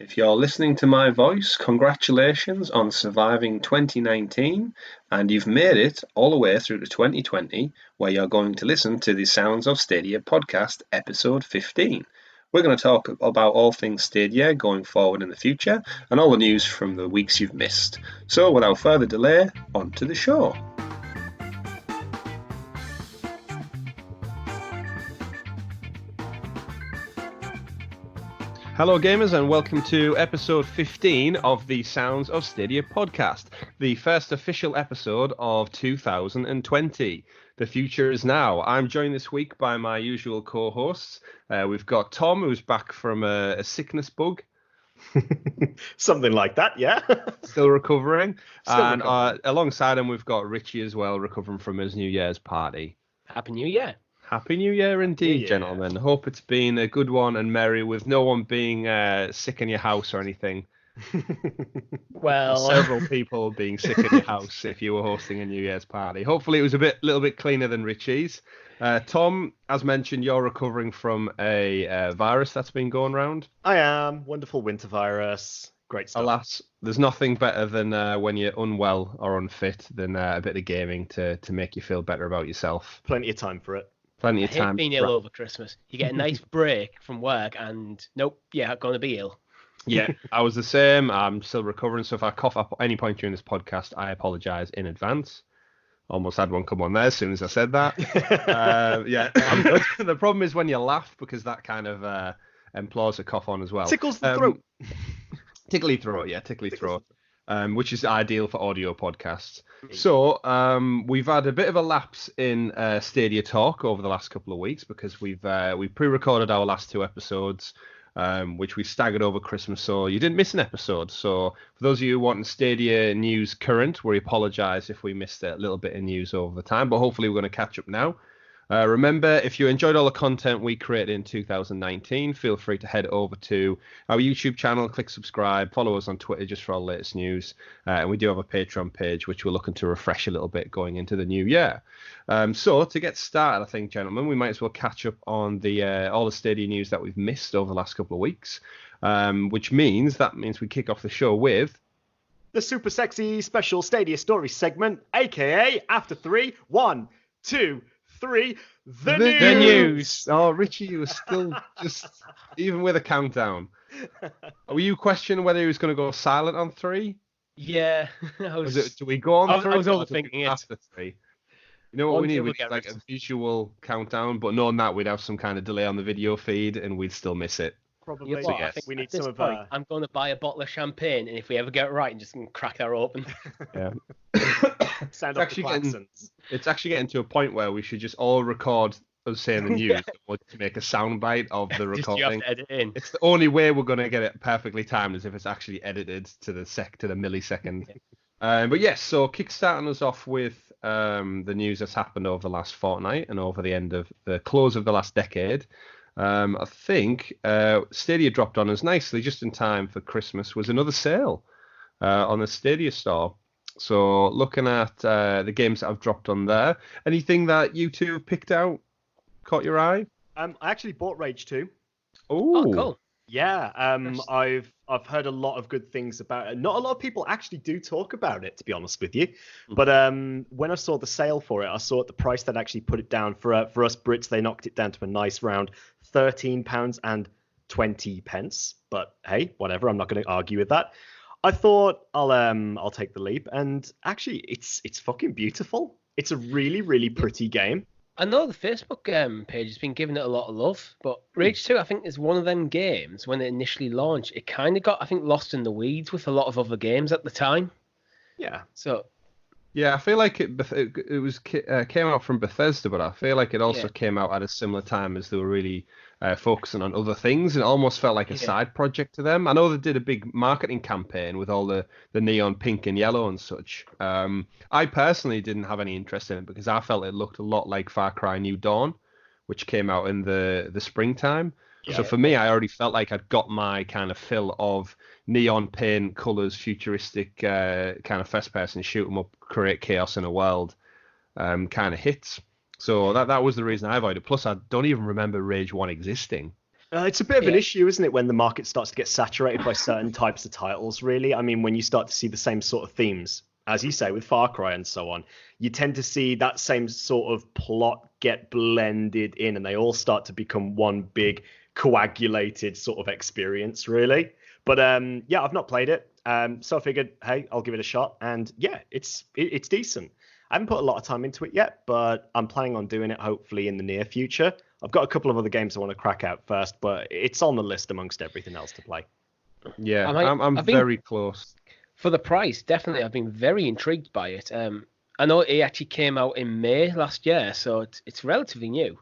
If you're listening to my voice, congratulations on surviving 2019 and you've made it all the way through to 2020 where you're going to listen to the Sounds of Stadia podcast episode 15. We're going to talk about all things Stadia going forward in the future and all the news from the weeks you've missed. So without further delay, on to the show. Hello gamers and welcome to episode 15 of the Sounds of Stadia podcast, the first official episode of 2020. The future is now. I'm joined this week by my usual co-hosts. We've got Tom, who's back from a sickness bug. Something like that, yeah. Still recovering. Alongside him, we've got Richie as well, recovering from his New Year's party. Happy New Year. Happy New Year indeed, gentlemen. Hope it's been a good one and merry with no one being sick in your house or anything. Well, several people being sick in your house if you were hosting a New Year's party. Hopefully it was a little bit cleaner than Richie's. Tom, as mentioned, you're recovering from a virus that's been going around. I am. Wonderful winter virus. Great stuff. Alas, there's nothing better than when you're unwell or unfit than a bit of gaming to make you feel better about yourself. Plenty of time for it. Plenty of time. I hate being ill over Christmas. You get a nice break from work and nope, yeah, going to be ill. Yeah, I was the same. I'm still recovering, so if I cough up at any point during this podcast, I apologise in advance. Almost had one come on there as soon as I said that. Yeah, I'm good. The problem is when you laugh, because that kind of implores a cough on as well. Tickles the throat. Tickly throat, yeah, tickly throat. Which is ideal for audio podcasts. So we've had a bit of a lapse in Stadia talk over the last couple of weeks because we pre-recorded our last two episodes, which we staggered over Christmas, so you didn't miss an episode. So for those of you wanting Stadia news current, we apologise if we missed a little bit of news over the time, but hopefully we're going to catch up now. Remember, if you enjoyed all the content we created in 2019, feel free to head over to our YouTube channel, click subscribe, follow us on Twitter just for our latest news. And we do have a Patreon page, which we're looking to refresh a little bit going into the new year. So to get started, I think, gentlemen, we might as well catch up on all the Stadia news that we've missed over the last couple of weeks, which means we kick off the show with the super sexy special Stadia story segment, aka After 3, 1, 2, 3, the news. Oh, Richie, you were still just, even with a countdown. Were you questioning whether he was going to go silent on 3? Yeah. Do we go on 3? I was overthinking it. After 3? You know what we need? We need like a visual countdown, but knowing that we'd have some kind of delay on the video feed and we'd still miss it. Probably. So, yes. I think we need some of I'm going to buy a bottle of champagne, and if we ever get it right, I'm just going to crack that open. Yeah. It's actually getting to a point where we should just all record us saying the news to make a soundbite of the recording. You have to edit in. It's the only way we're going to get it perfectly timed is if it's actually edited to the millisecond. But yes, so kickstarting us off with the news that's happened over the last fortnight and over the close of the last decade. I think Stadia dropped on us nicely just in time for Christmas was another sale on the Stadia store. So looking at the games that have dropped on there, anything that you two have picked out caught your eye? I actually bought Rage 2. Oh, cool. Yeah, I've heard a lot of good things about it. Not a lot of people actually do talk about it, to be honest with you. But when I saw the sale for it, I saw at the price that actually put it down for us Brits. They knocked it down to a nice round £13.20. But hey, whatever. I'm not going to argue with that. I thought I'll take the leap, and actually, it's fucking beautiful. It's a really, really pretty game. I know the Facebook page has been giving it a lot of love, but Rage 2, I think, is one of them games, when it initially launched, it kind of got, I think, lost in the weeds with a lot of other games at the time. Yeah. So. Yeah, I feel like it came out from Bethesda, but I feel like it also came out at a similar time as they were really focusing on other things, and it almost felt like a side project to them. I know they did a big marketing campaign with all the neon pink and yellow and such. I personally didn't have any interest in it because I felt it looked a lot like Far Cry New Dawn, which came out in the springtime. So for me, I already felt like I'd got my kind of fill of neon paint, colours, futuristic kind of first-person shoot 'em up, create chaos in a world kind of hits. So that was the reason I avoided it. Plus, I don't even remember Rage 1 existing. It's a bit of an issue, isn't it, when the market starts to get saturated by certain types of titles, really? I mean, when you start to see the same sort of themes, as you say, with Far Cry and so on, you tend to see that same sort of plot get blended in, and they all start to become one big coagulated sort of experience, really. But yeah, I've not played it. So I figured, hey, I'll give it a shot. And yeah, it's decent. I haven't put a lot of time into it yet, but I'm planning on doing it hopefully in the near future. I've got a couple of other games I want to crack out first, but it's on the list amongst everything else to play. Yeah, I'm very close. For the price, definitely, I've been very intrigued by it. I know it actually came out in May last year, so it's relatively new.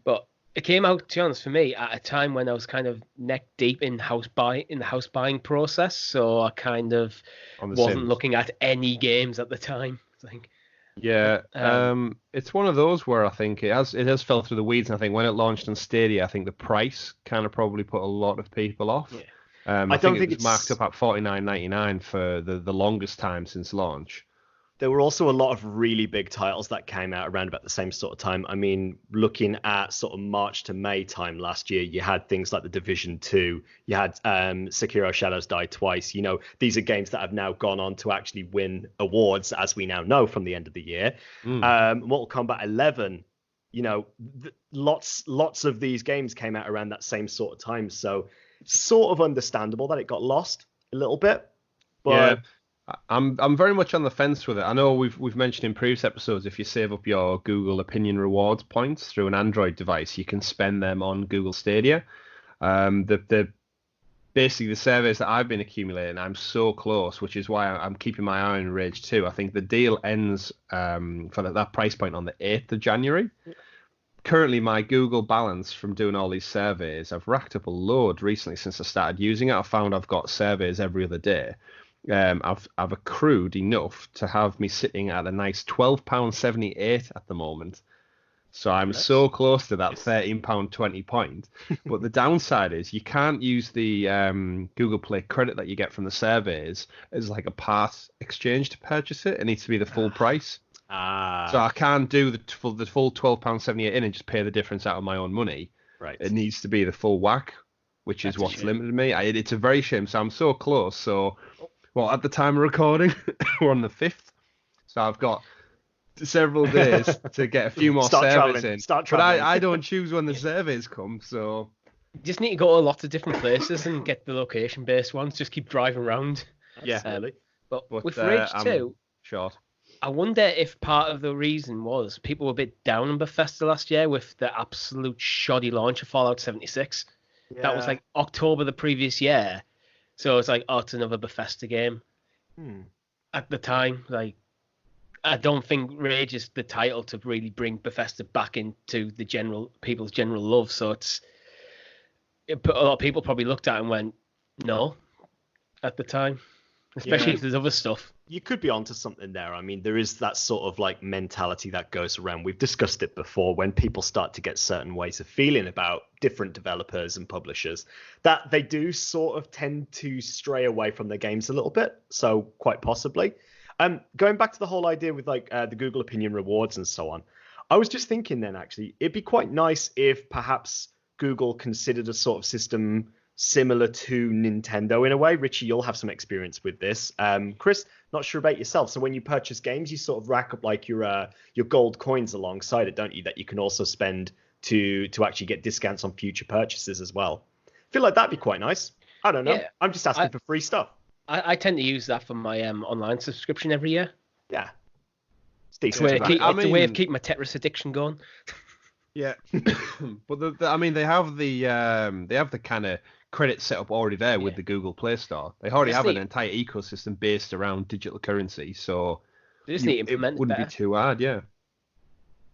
But it came out, to be honest, for me, at a time when I was kind of neck deep in the house buying process, so I kind of wasn't looking at any games at the time. I think. Yeah, it's one of those where I think it has fell through the weeds, and I think when it launched on Stadia, I think the price kind of probably put a lot of people off. Yeah. I don't think it was marked up at $49.99 for the longest time since launch. There were also a lot of really big titles that came out around about the same sort of time. I mean, looking at sort of March to May time last year, you had things like The Division 2, you had Sekiro Shadows Die Twice. You know, these are games that have now gone on to actually win awards, as we now know from the end of the year. Mortal Kombat 11, you know, lots of these games came out around that same sort of time. So sort of understandable that it got lost a little bit. But yeah. I'm very much on the fence with it. I know we've mentioned in previous episodes, if you save up your Google Opinion Rewards points through an Android device, you can spend them on Google Stadia. Basically the surveys that I've been accumulating, I'm so close, which is why I'm keeping my eye on Rage 2. I think the deal ends for that price point on the 8th of January. Currently, my Google balance from doing all these surveys, I've racked up a load recently since I started using it. I found I've got surveys every other day. I've accrued enough to have me sitting at a nice £12.78 at the moment. So I'm so close to that £13.20 point. But the downside is you can't use the Google Play credit that you get from the surveys as like a part exchange to purchase it. It needs to be the full price. So I can't do the full £12.78 in and just pay the difference out of my own money. Right. It needs to be the full whack, which is what's limited me. It's a very shame. So I'm so close. So... Well, at the time of recording, we're on the 5th, so I've got several days to get a few more surveys in. But I don't choose when the surveys come, so... You just need to go to lots of different places and get the location-based ones. Just keep driving around. Absolutely. But with Rage 2, short. I wonder if part of the reason was people were a bit down on Bethesda last year with the absolute shoddy launch of Fallout 76. Yeah. That was like October the previous year. So it's like, it's another Bethesda game. At the time, like, I don't think Rage is the title to really bring Bethesda back into the people's general love. So a lot of people probably looked at it and went, no, at the time, especially if there's other stuff. You could be onto something there. I mean, there is that sort of like mentality that goes around. We've discussed it before when people start to get certain ways of feeling about different developers and publishers, that they do sort of tend to stray away from their games a little bit. So quite possibly. Going back to the whole idea with like the Google Opinion Rewards and so on, I was just thinking then actually it'd be quite nice if perhaps Google considered a sort of system similar to Nintendo in a way. Richie, you'll have some experience with this. Chris, not sure about yourself. So when you purchase games, you sort of rack up like your gold coins alongside it, don't you? That you can also spend to actually get discounts on future purchases as well. I feel like that'd be quite nice. I don't know. Yeah, I'm just asking for free stuff. I tend to use that for my online subscription every year. Yeah. It's a way of keeping my Tetris addiction going. Yeah, but they have the kind of credit set up already there with the Google Play Store. They already have an entire ecosystem based around digital currency, so they just need to implement it wouldn't be too hard. Yeah,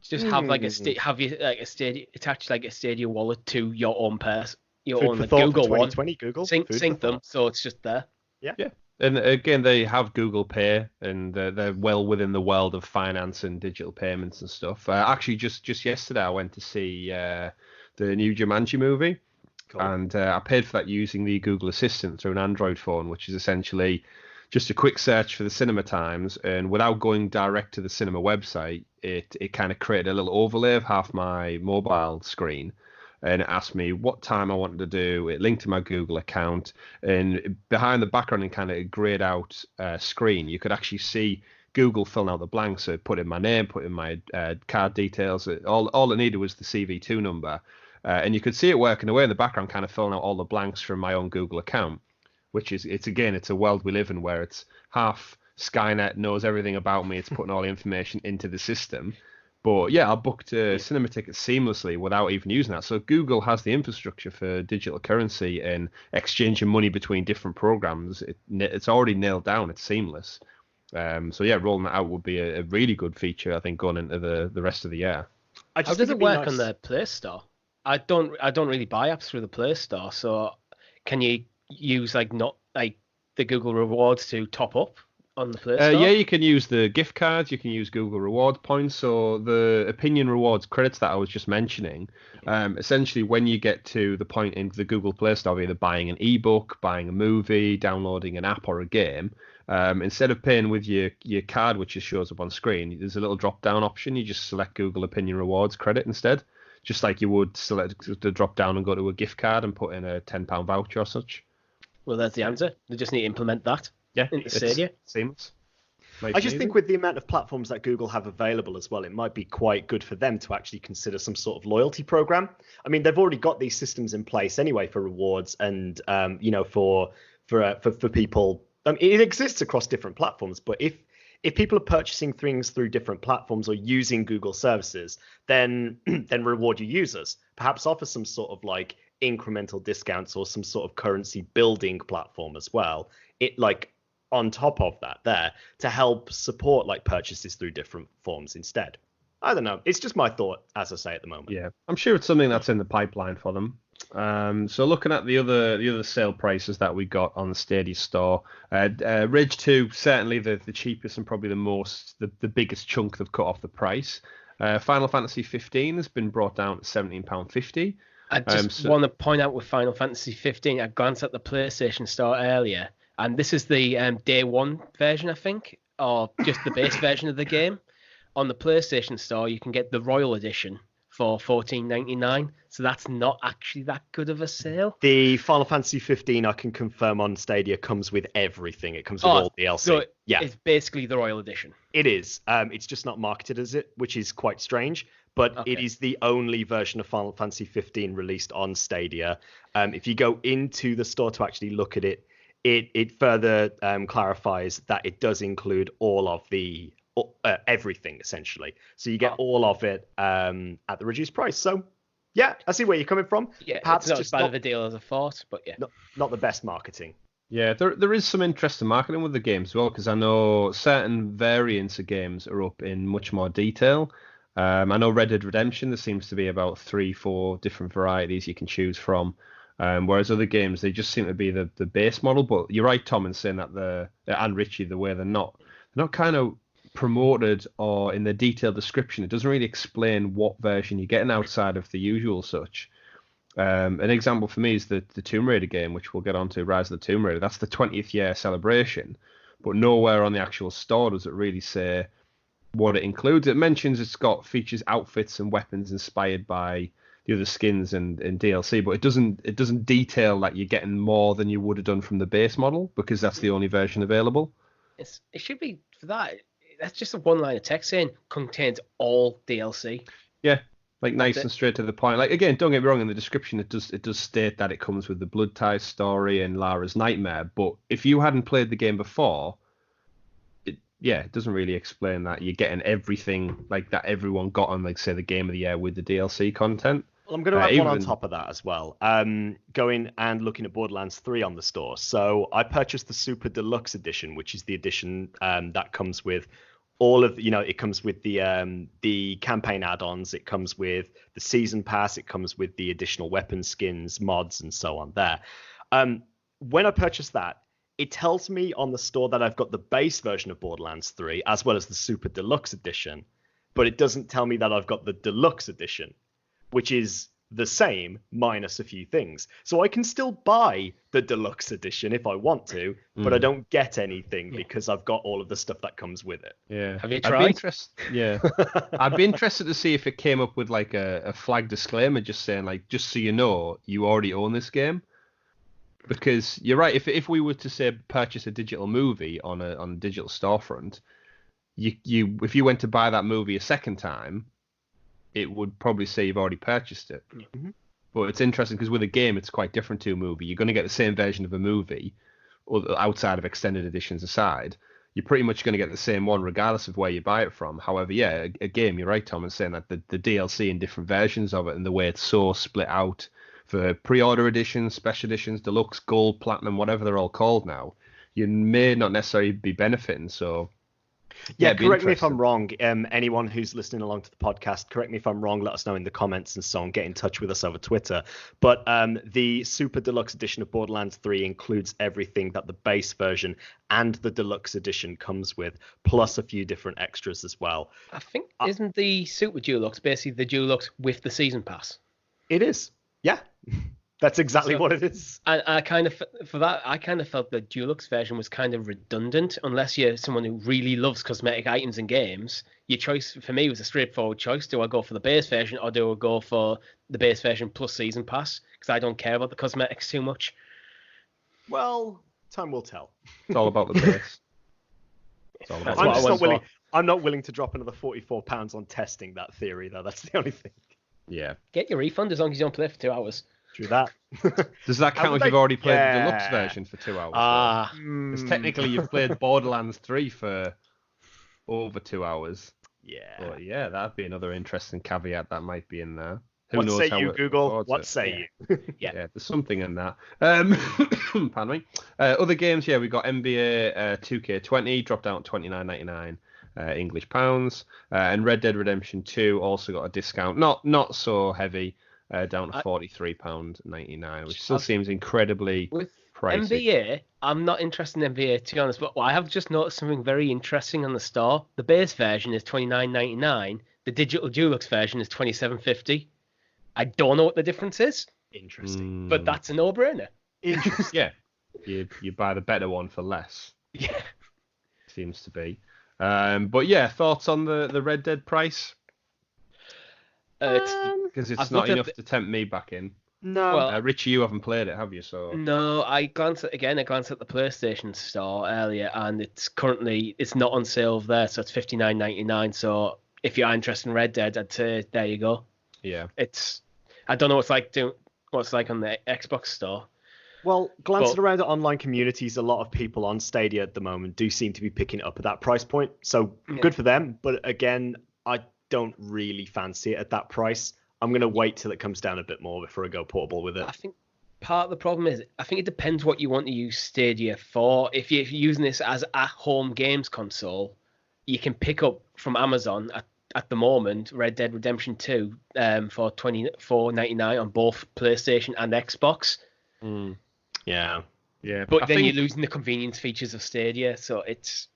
just have like a Stadia attach like a Stadia wallet to your own Google one. Google sync them, so it's just there. Yeah. And again, they have Google Pay, and they're well within the world of finance and digital payments and stuff. Actually, just yesterday, I went to see the new Jumanji movie, and I paid for that using the Google Assistant through an Android phone, which is essentially just a quick search for the cinema times, and without going direct to the cinema website, it kind of created a little overlay of half my mobile screen. and it asked me what time I wanted to do. It linked to my Google account, and behind the background and kind of grayed out screen, you could actually see Google filling out the blanks. So put in my name, put in my card details. All it needed was the CV2 number, and you could see it working away in the background, kind of filling out all the blanks from my own Google account. Which is, it's a world we live in where it's half Skynet knows everything about me. It's putting all the information into the system. But yeah, I booked cinema tickets seamlessly without even using that. So Google has the infrastructure for digital currency and exchanging money between different programs. It's already nailed down. It's seamless. So yeah, rolling that out would be a really good feature, I think, going into the rest of the year. How does it work on the Play Store? I don't really buy apps through the Play Store. So can you use not the Google rewards to top up on the Play Store? Yeah, you can use the gift cards, you can use Google reward points. So the opinion rewards credits that I was just mentioning, essentially when you get to the point in the Google Play Store of either buying an ebook, buying a movie, downloading an app or a game, instead of paying with your card, which just shows up on screen, there's a little drop down option. You just select Google opinion rewards credit instead, just like you would select the drop down and go to a gift card and put in a £10 voucher or such. Well, that's the answer. They just need to implement that into Stadia. Seamless. I just think with the amount of platforms that Google have available as well, it might be quite good for them to actually consider some sort of loyalty program. I mean, they've already got these systems in place anyway for rewards and for people. It exists across different platforms, but if people are purchasing things through different platforms or using Google services, then reward your users. Perhaps offer some sort of incremental discounts or some sort of currency building platform as well. On top of that there to help support purchases through different forms instead. I don't know. It's just my thought, as I say at the moment. Yeah, I'm sure it's something that's in the pipeline for them. So looking at the other sale prices that we got on the Stadia store, Rage 2 certainly the cheapest and probably the biggest chunk they've cut off the price. Final Fantasy 15 has been brought down to £17.50. I just want to point out with Final Fantasy 15, I glanced at the PlayStation Store earlier, and this is the day one version, I think, or just the base version of the game. On the PlayStation Store, you can get the Royal Edition for $14.99, so that's not actually that good of a sale. The Final Fantasy 15, I can confirm on Stadia, comes with everything. It comes with all DLC. So it's basically the Royal Edition. It is. It's just not marketed as it, which is quite strange. But It is the only version of Final Fantasy 15 released on Stadia. If you go into the store to actually look at it, it further clarifies that it does include all of the everything essentially. So you get all of it at the reduced price. So yeah, I see where you're coming from. Yeah, perhaps it's not as bad of a deal as I thought, but yeah, not the best marketing. Yeah, there is some interest in marketing with the game as well, because I know certain variants of games are up in much more detail. I know Red Dead Redemption, there seems to be about 3-4 different varieties you can choose from. Whereas other games, they just seem to be the base model. But you're right, Tom, in saying that and Richie, the way they're not kind of promoted or in the detailed description. It doesn't really explain what version you're getting outside of the usual such. An example for me is the Tomb Raider game, which we'll get onto, Rise of the Tomb Raider. That's the 20th year celebration, but nowhere on the actual store does it really say what it includes. It mentions features outfits and weapons inspired by the other skins and DLC, but it doesn't detail that you're getting more than you would have done from the base model, because that's the only version available. It should be for that. That's just a one line of text saying contains all DLC. Yeah, nice and straight to the point. Again, don't get me wrong, in the description it does state that it comes with the Blood Ties story and Lara's Nightmare, but if you hadn't played the game before, it doesn't really explain that you're getting everything that everyone got on, say, the Game of the Year with the DLC content. Well, I'm going to add one on top of that as well. Going and looking at Borderlands 3 on the store. So I purchased the Super Deluxe Edition, which is the edition that comes with all of, it comes with the campaign add-ons. It comes with the season pass. It comes with the additional weapon skins, mods, and so on there. When I purchased that, it tells me on the store that I've got the base version of Borderlands 3 as well as the Super Deluxe Edition, but it doesn't tell me that I've got the Deluxe Edition, which is the same minus a few things. So I can still buy the deluxe edition if I want to, but I don't get anything because I've got all of the stuff that comes with it. Yeah. Have you tried? I'd be interested to see if it came up with like a flag disclaimer just saying like, just so you know, you already own this game. Because you're right, if we were to say purchase a digital movie on a digital storefront, you if you went to buy that movie a second time, it would probably say you've already purchased it. Mm-hmm. But it's interesting because with a game, it's quite different to a movie. You're going to get the same version of a movie, or outside of extended editions aside. You're pretty much going to get the same one regardless of where you buy it from. However, yeah, a game, you're right, Tom, in saying that the DLC and different versions of it and the way it's so split out for pre-order editions, special editions, deluxe, gold, platinum, whatever they're all called now, you may not necessarily be benefiting. So yeah, correct me if I'm wrong. Anyone who's listening along to the podcast, correct me if I'm wrong. Let us know in the comments and so on. Get in touch with us over Twitter. But the Super Deluxe Edition of Borderlands 3 includes everything that the base version and the Deluxe Edition comes with, plus a few different extras as well. I think, isn't the Super Deluxe basically the Deluxe with the Season Pass? It is. Yeah. That's exactly what it is. I kind of felt the Deluxe version was kind of redundant unless you're someone who really loves cosmetic items in games. Your choice for me was a straightforward choice. Do I go for the base version or do I go for the base version plus Season Pass? Because I don't care about the cosmetics too much. Well, time will tell. It's all about the base. It's all about I'm not willing to drop another £44 on testing that theory, though. That's the only thing. Yeah. Get your refund as long as you don't play for 2 hours. True that. Does that count if you've already played the deluxe version for 2 hours? Because technically you've played Borderlands 3 for over 2 hours. Yeah. But yeah, that'd be another interesting caveat that might be in there. What say you, Google? What say you? Yeah, there's something in that. Pardon me. Other games, yeah, we got NBA 2K20 dropped out at $29.99 English pounds, and Red Dead Redemption 2 also got a discount, not so heavy. Down to £43.99, which still seems incredibly pricey. NBA, I'm not interested in NBA to be honest, but I have just noticed something very interesting on the store. The base version is $29.99. The digital deluxe version is $27.50. I don't know what the difference is. Interesting, but that's a no-brainer. Interesting. Yeah, you buy the better one for less. Yeah, seems to be. But yeah, thoughts on the Red Dead price? Because it's not enough to tempt me back in. No. Well, Richie, you haven't played it, have you? So no, I glanced at the PlayStation store earlier, and it's not on sale there, so it's $59.99. So if you're interested in Red Dead, I'd say there you go. Yeah. I don't know what's like on the Xbox store. Well, glancing around at online communities, a lot of people on Stadia at the moment do seem to be picking it up at that price point. So good for them. But again, I don't really fancy it at that price. I'm going to wait till it comes down a bit more before I go portable with it. I think part of the problem is, I think it depends what you want to use Stadia for. If you're using this as a home games console, you can pick up from Amazon at the moment Red Dead Redemption 2 for $24.99 on both PlayStation and Xbox. Yeah. But then you're losing the convenience features of Stadia, so it's...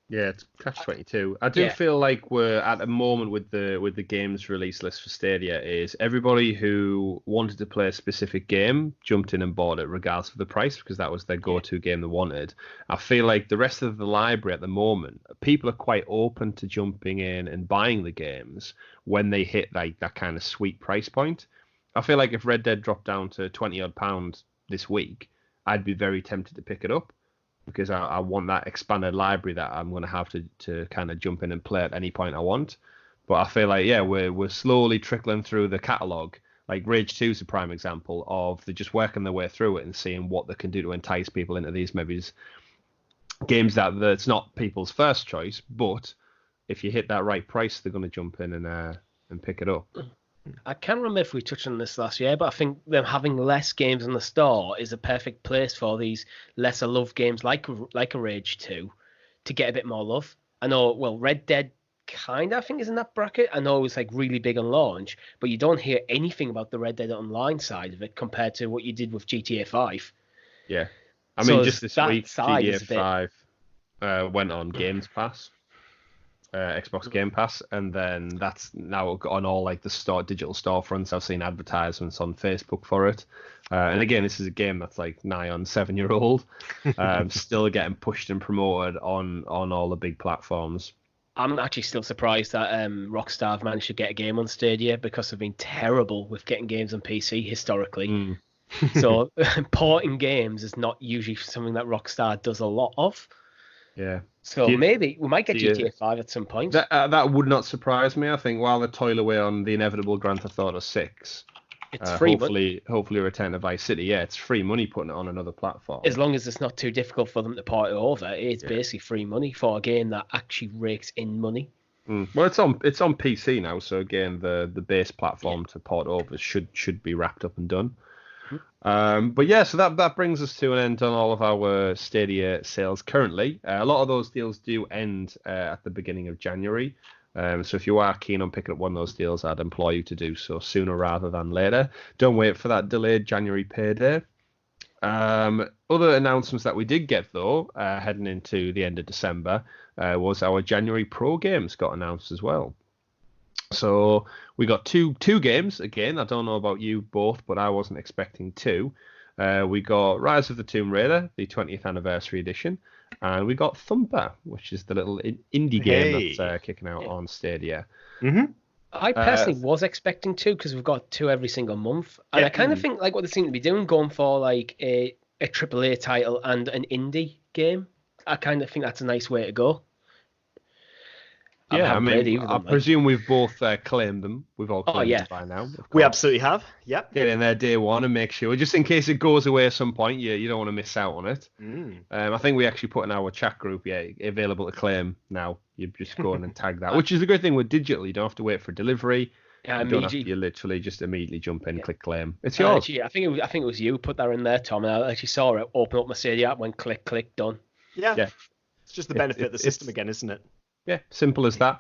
Yeah, it's catch-22. I do feel like we're at a moment with the games release list for Stadia is everybody who wanted to play a specific game jumped in and bought it regardless of the price because that was their go-to game they wanted. I feel like the rest of the library at the moment, people are quite open to jumping in and buying the games when they hit like that kind of sweet price point. I feel like if Red Dead dropped down to £20 this week, I'd be very tempted to pick it up. Because I want that expanded library that I'm going to have to kind of jump in and play at any point I want. But I feel like, we're slowly trickling through the catalogue. Like Rage 2 is a prime example of they're just working their way through it and seeing what they can do to entice people into these maybe games that's not people's first choice. But if you hit that right price, they're going to jump in and pick it up. I can't remember if we touched on this last year, but I think them having less games in the store is a perfect place for these lesser loved games like a Rage 2 to get a bit more love. I know, Red Dead kind of, I think, is in that bracket. I know it was like really big on launch, but you don't hear anything about the Red Dead Online side of it compared to what you did with GTA 5. Yeah. I mean, just this week, side GTA 5 went on Games Pass. Xbox Game Pass, and then that's now on all like the digital storefronts. I've seen advertisements on Facebook for it. And again, this is a game that's like nigh on 7-year-old, still getting pushed and promoted on all the big platforms. I'm actually still surprised that Rockstar have managed to get a game on Stadia, because they've been terrible with getting games on PC historically. So porting games is not usually something that Rockstar does a lot of. Yeah. So maybe we might get GTA 5 at some point. That would not surprise me. I think while they toil away on the inevitable Grand Theft Auto 6, it's free. Hopefully Return to Vice City. Yeah, it's free money putting it on another platform. As long as it's not too difficult for them to port it over, it's basically free money for a game that actually rakes in money. Well, it's on PC now, so again, the base platform to port over should be wrapped up and done. But yeah, so that brings us to an end on all of our Stadia sales currently. A lot of those deals do end at the beginning of January. So if you are keen on picking up one of those deals, I'd implore you to do so sooner rather than later. Don't wait for that delayed January payday. Other announcements that we did get, though, heading into the end of December, was our January Pro games got announced as well. So we got two games again. I don't know about you both, but I wasn't expecting two. We got Rise of the Tomb Raider, the 20th anniversary edition, and we got Thumper, which is the little indie game that's kicking out on Stadia. I personally was expecting two, because we've got two every single month, and I kind of think like what they seem to be doing, going for like a AAA title and an indie game. I kind of think that's a nice way to go. Yeah, I mean, I presume we've both claimed them. We've all claimed them by now. We absolutely have. Yep. Get in there day one and make sure, just in case it goes away at some point, you don't want to miss out on it. I think we actually put in our chat group, available to claim now. You just go in and tag that, which is a good thing with digital. You don't have to wait for delivery. Yeah, you literally just immediately jump in, click claim. It's yours. Actually, I think it was you put that in there, Tom. And I actually saw it open up my Stadia app, went click, done. Yeah. It's just the benefit of the system again, isn't it? Yeah, simple as that.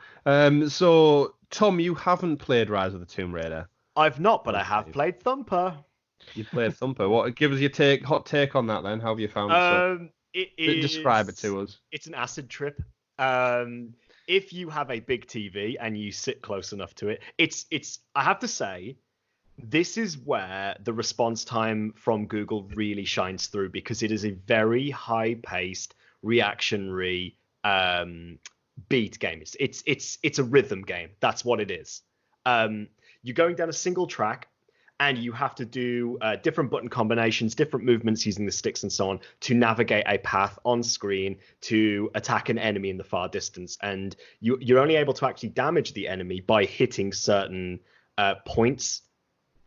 So, Tom, you haven't played Rise of the Tomb Raider. I've not, but I have played Thumper. You played Thumper. What? Give us your hot take on that then. How have you found it? Describe it to us. It's an acid trip. If you have a big TV and you sit close enough to it, it's. I have to say, this is where the response time from Google really shines through, because it is a very high-paced, reactionary beat game. It's a rhythm game. That's what it is. You're going down a single track, and you have to do different button combinations, different movements using the sticks and so on to navigate a path on screen to attack an enemy in the far distance. And you're only able to actually damage the enemy by hitting certain points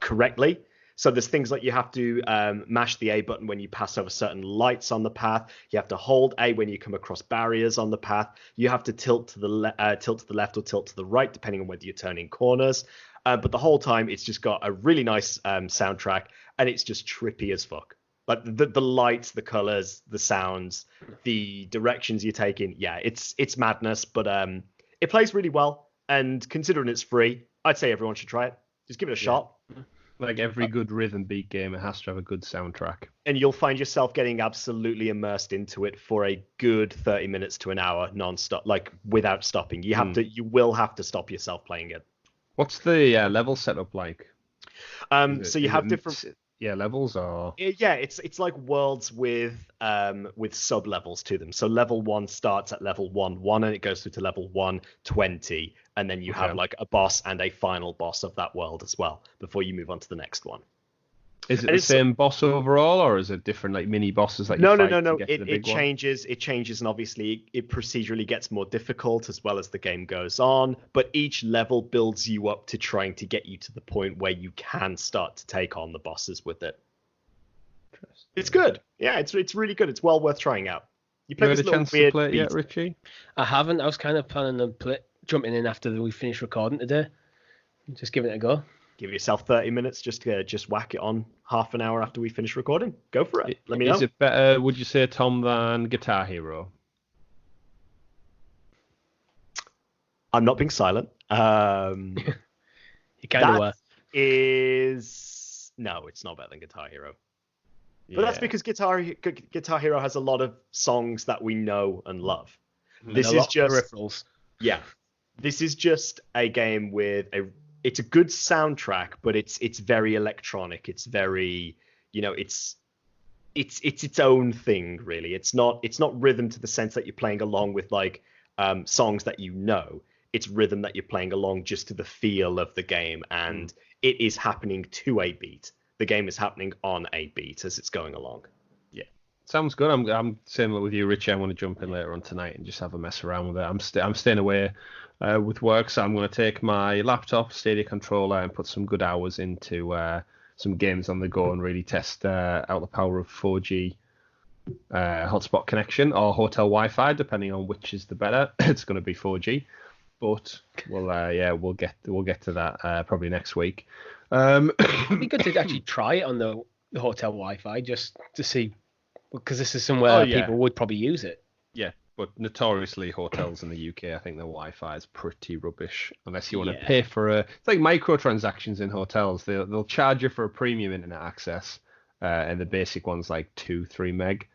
correctly. So there's things like you have to mash the A button when you pass over certain lights on the path. You have to hold A when you come across barriers on the path. You have to tilt to the left or tilt to the right, depending on whether you're turning corners. But the whole time, it's just got a really nice soundtrack, and it's just trippy as fuck. Like the lights, the colors, the sounds, the directions you're taking. Yeah, it's madness, but it plays really well. And considering it's free, I'd say everyone should try it. Just give it a shot. Like every good rhythm beat game, it has to have a good soundtrack. And you'll find yourself getting absolutely immersed into it for a good 30 minutes to an hour non-stop, like without stopping. You will have to stop yourself playing it. What's the level setup like? So you have different levels, or it's like worlds with sub levels to them. So level 1 starts at level 1 and it goes through to level 120, and then you have like a boss and a final boss of that world as well before you move on to the next one. Is it the same boss overall, or is it different like mini bosses that you fight to get to the big one? It changes, and obviously it procedurally gets more difficult as well as the game goes on. But each level builds you up to trying to get you to the point where you can start to take on the bosses with it. It's good. Yeah, it's really good. It's well worth trying out. You had a chance to play it yet, Richie? I haven't. I was kind of planning on jumping in after we finish recording today. Just giving it a go. Give yourself 30 minutes, just whack it on half an hour after we finish recording. Go for it. Let me know. Is it better, would you say, Tom, than Guitar Hero? I'm not being silent. You kind of were. No, it's not better than Guitar Hero. But that's because Guitar Hero has a lot of songs that we know and love. This is just peripherals. Yeah, This is just a game with it's a good soundtrack, but it's very electronic. It's very, it's its own thing, really. It's not rhythm to the sense that you're playing along with like songs that you know. It's rhythm that you're playing along just to the feel of the game, and it is happening to a beat. The game is happening on a beat as it's going along. Yeah, sounds good. I'm similar with you, Richie. I want to jump in later on tonight and just have a mess around with it. I'm staying away with work, so I'm going to take my laptop, Stadia controller, and put some good hours into some games on the go and really test out the power of 4G hotspot connection or hotel Wi-Fi, depending on which is the better. It's going to be 4G, but we'll get to that probably next week. It'd be good to actually try it on the hotel Wi-Fi just to see, because this is somewhere people would probably use it. Yeah, but notoriously hotels in the UK, I think the Wi-Fi is pretty rubbish unless you want to pay for it's like microtransactions in hotels. They'll charge you for a premium internet access, and the basic one's like 2-3 meg.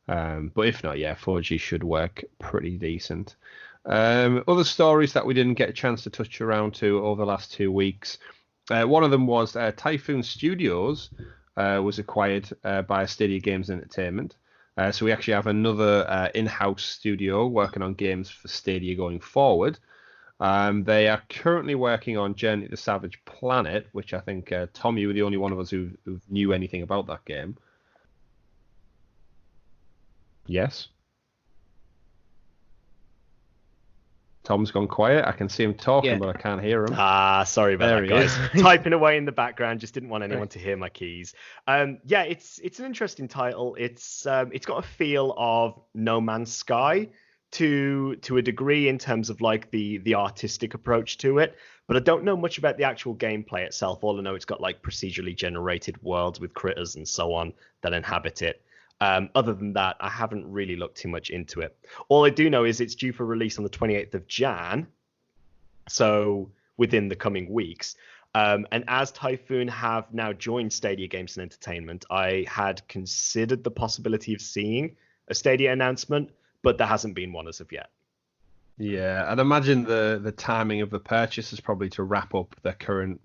But if not, 4G should work pretty decent. Other stories that we didn't get a chance to touch around to over the last 2 weeks. One of them was Typhoon Studios was acquired by Stadia Games Entertainment. So we actually have another in-house studio working on games for Stadia going forward. They are currently working on Journey to the Savage Planet, which I think, Tom, you were the only one of us who knew anything about that game. Yes? Tom's gone quiet. I can see him talking, but I can't hear him. Sorry about that, guys. Typing away in the background, just didn't want anyone to hear my keys. It's an interesting title. It's got a feel of No Man's Sky to a degree in terms of like the artistic approach to it, but I don't know much about the actual gameplay itself. All I know, it's got like procedurally generated worlds with critters and so on that inhabit it. Other than that, I haven't really looked too much into it. All I do know is it's due for release on the 28th of Jan, so within the coming weeks. And as Typhoon have now joined Stadia Games and Entertainment, I had considered the possibility of seeing a Stadia announcement, but there hasn't been one as of yet. Yeah, I'd imagine the timing of the purchase is probably to wrap up the current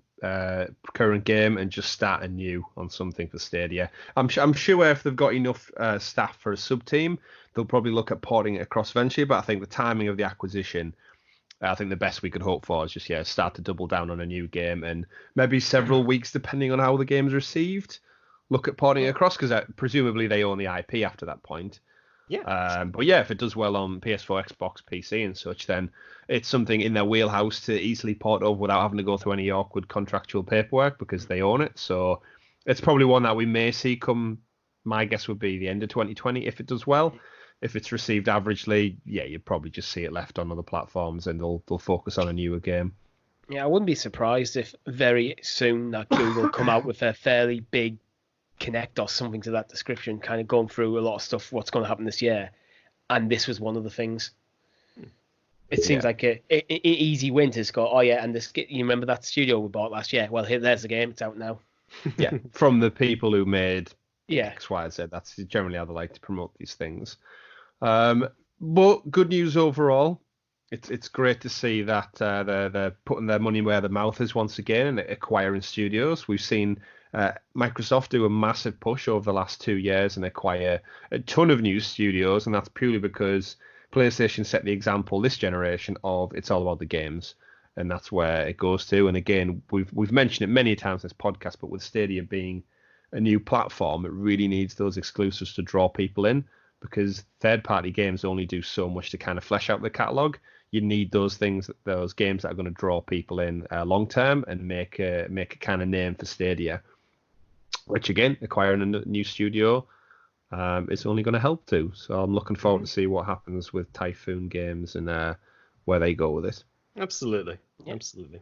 game and just start anew on something for Stadia. I'm sure if they've got enough staff for a sub team, they'll probably look at porting it across eventually. But I think the timing of the acquisition, I think the best we could hope for is just start to double down on a new game and maybe several weeks, depending on how the game's received, look at porting it across, because presumably they own the IP after that point. Yeah. But if it does well on PS4, Xbox, PC and such, then it's something in their wheelhouse to easily port over without having to go through any awkward contractual paperwork because they own it. So it's probably one that we may see come, my guess would be the end of 2020 if it does well. If it's received averagely, you'd probably just see it left on other platforms and they'll focus on a newer game. Yeah, I wouldn't be surprised if very soon that Google come out with a fairly big Connect or something to that description, kind of going through a lot of stuff, what's going to happen this year, and this was one of the things. It seems like a easy win to go, and this, you remember that studio we bought last year? Well, there's the game, it's out now. Yeah, from the people who made X, Y, Z. That's generally how they like to promote these things. But good news overall. It's great to see that they're putting their money where their mouth is once again and acquiring studios. We've seen Microsoft do a massive push over the last 2 years and acquire a ton of new studios, and that's purely because PlayStation set the example this generation of it's all about the games, and that's where it goes to. And again, we've mentioned it many times in this podcast, but with Stadia being a new platform, it really needs those exclusives to draw people in, because third-party games only do so much to kind of flesh out the catalog. You need those games that are going to draw people in long term and make a kind of name for Stadia, which again, acquiring a new studio is only going to help too. So I'm looking forward to see what happens with Typhoon Games and where they go with it. Absolutely. Absolutely.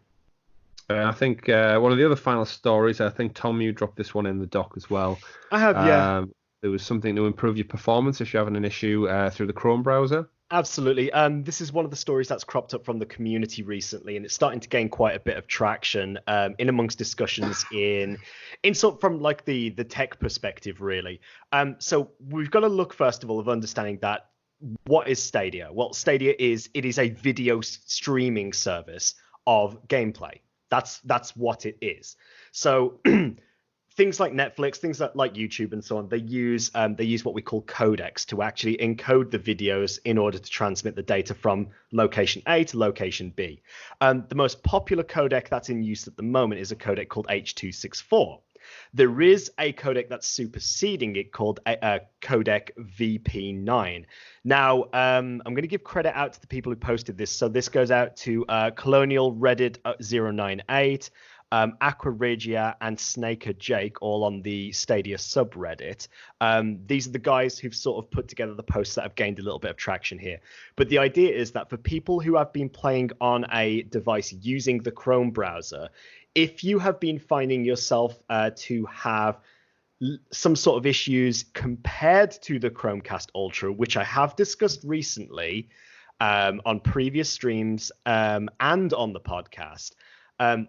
I think one of the other final stories, I think, Tom, you dropped this one in the doc as well. I have, yeah. There was something to improve your performance if you're having an issue through the Chrome browser. Absolutely. This is one of the stories that's cropped up from the community recently, and it's starting to gain quite a bit of traction in amongst discussions in sort of from like the tech perspective, really. So we've got to look first of all of understanding that what is Stadia? Well, Stadia is a video streaming service of gameplay. That's what it is. So things like Netflix, things like YouTube and so on, they use what we call codecs to actually encode the videos in order to transmit the data from location A to location B. The most popular codec that's in use at the moment is a codec called H.264. There is a codec that's superseding it called codec VP9. Now, I'm going to give credit out to the people who posted this. So this goes out to Colonial Reddit 098, Aqua Regia, and Snaker Jake, all on the Stadia subreddit. These are the guys who've sort of put together the posts that have gained a little bit of traction here. But the idea is that for people who have been playing on a device using the Chrome browser, if you have been finding yourself to have some sort of issues compared to the Chromecast Ultra, which I have discussed recently on previous streams and on the podcast,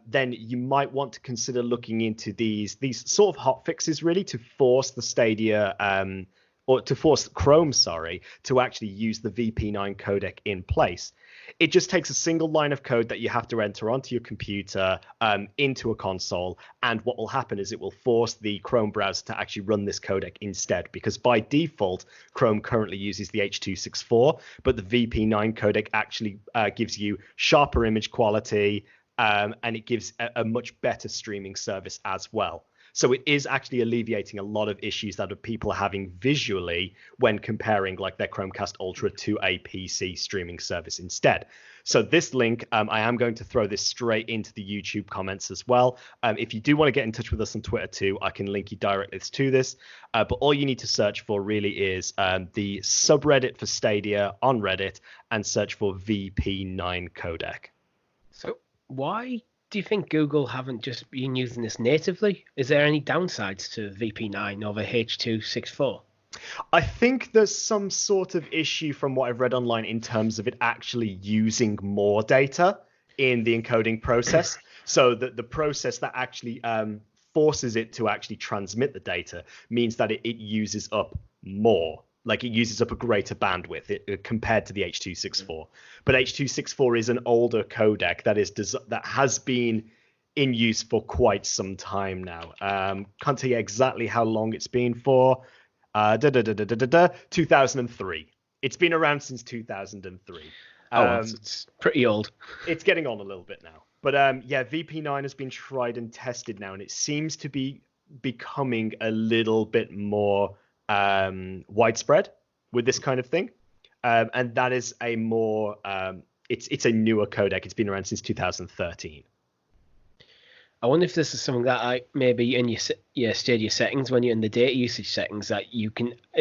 then you might want to consider looking into these sort of hot fixes, really, to force the Stadia or to force Chrome, to actually use the VP9 codec in place. It just takes a single line of code that you have to enter onto your computer into a console, and what will happen is it will force the Chrome browser to actually run this codec instead, because by default, Chrome currently uses the H.264, but the VP9 codec actually gives you sharper image quality, and it gives a much better streaming service as well. So it is actually alleviating a lot of issues that people are having visually when comparing like their Chromecast Ultra to a PC streaming service instead. So this link, I am going to throw this straight into the YouTube comments as well. If you do want to get in touch with us on Twitter too, I can link you directly to this. But all you need to search for really is the subreddit for Stadia on Reddit and search for VP9 codec. So why do you think Google haven't just been using this natively? Is there any downsides to VP9 over H.264? I think there's some sort of issue from what I've read online in terms of it actually using more data in the encoding process. So that the process that actually forces it to actually transmit the data means that it uses up more. Like it uses up a greater bandwidth compared to the H.264. But H.264 is an older codec that has been in use for quite some time now. Can't tell you exactly how long it's been for. 2003. It's been around since 2003. It's pretty old. It's getting on a little bit now. But yeah, VP9 has been tried and tested now, and it seems to be becoming a little bit more widespread with this kind of thing, and that is a more it's a newer codec. It's been around since 2013. I wonder if this is something that maybe in your Stadia settings, when you're in the data usage settings, that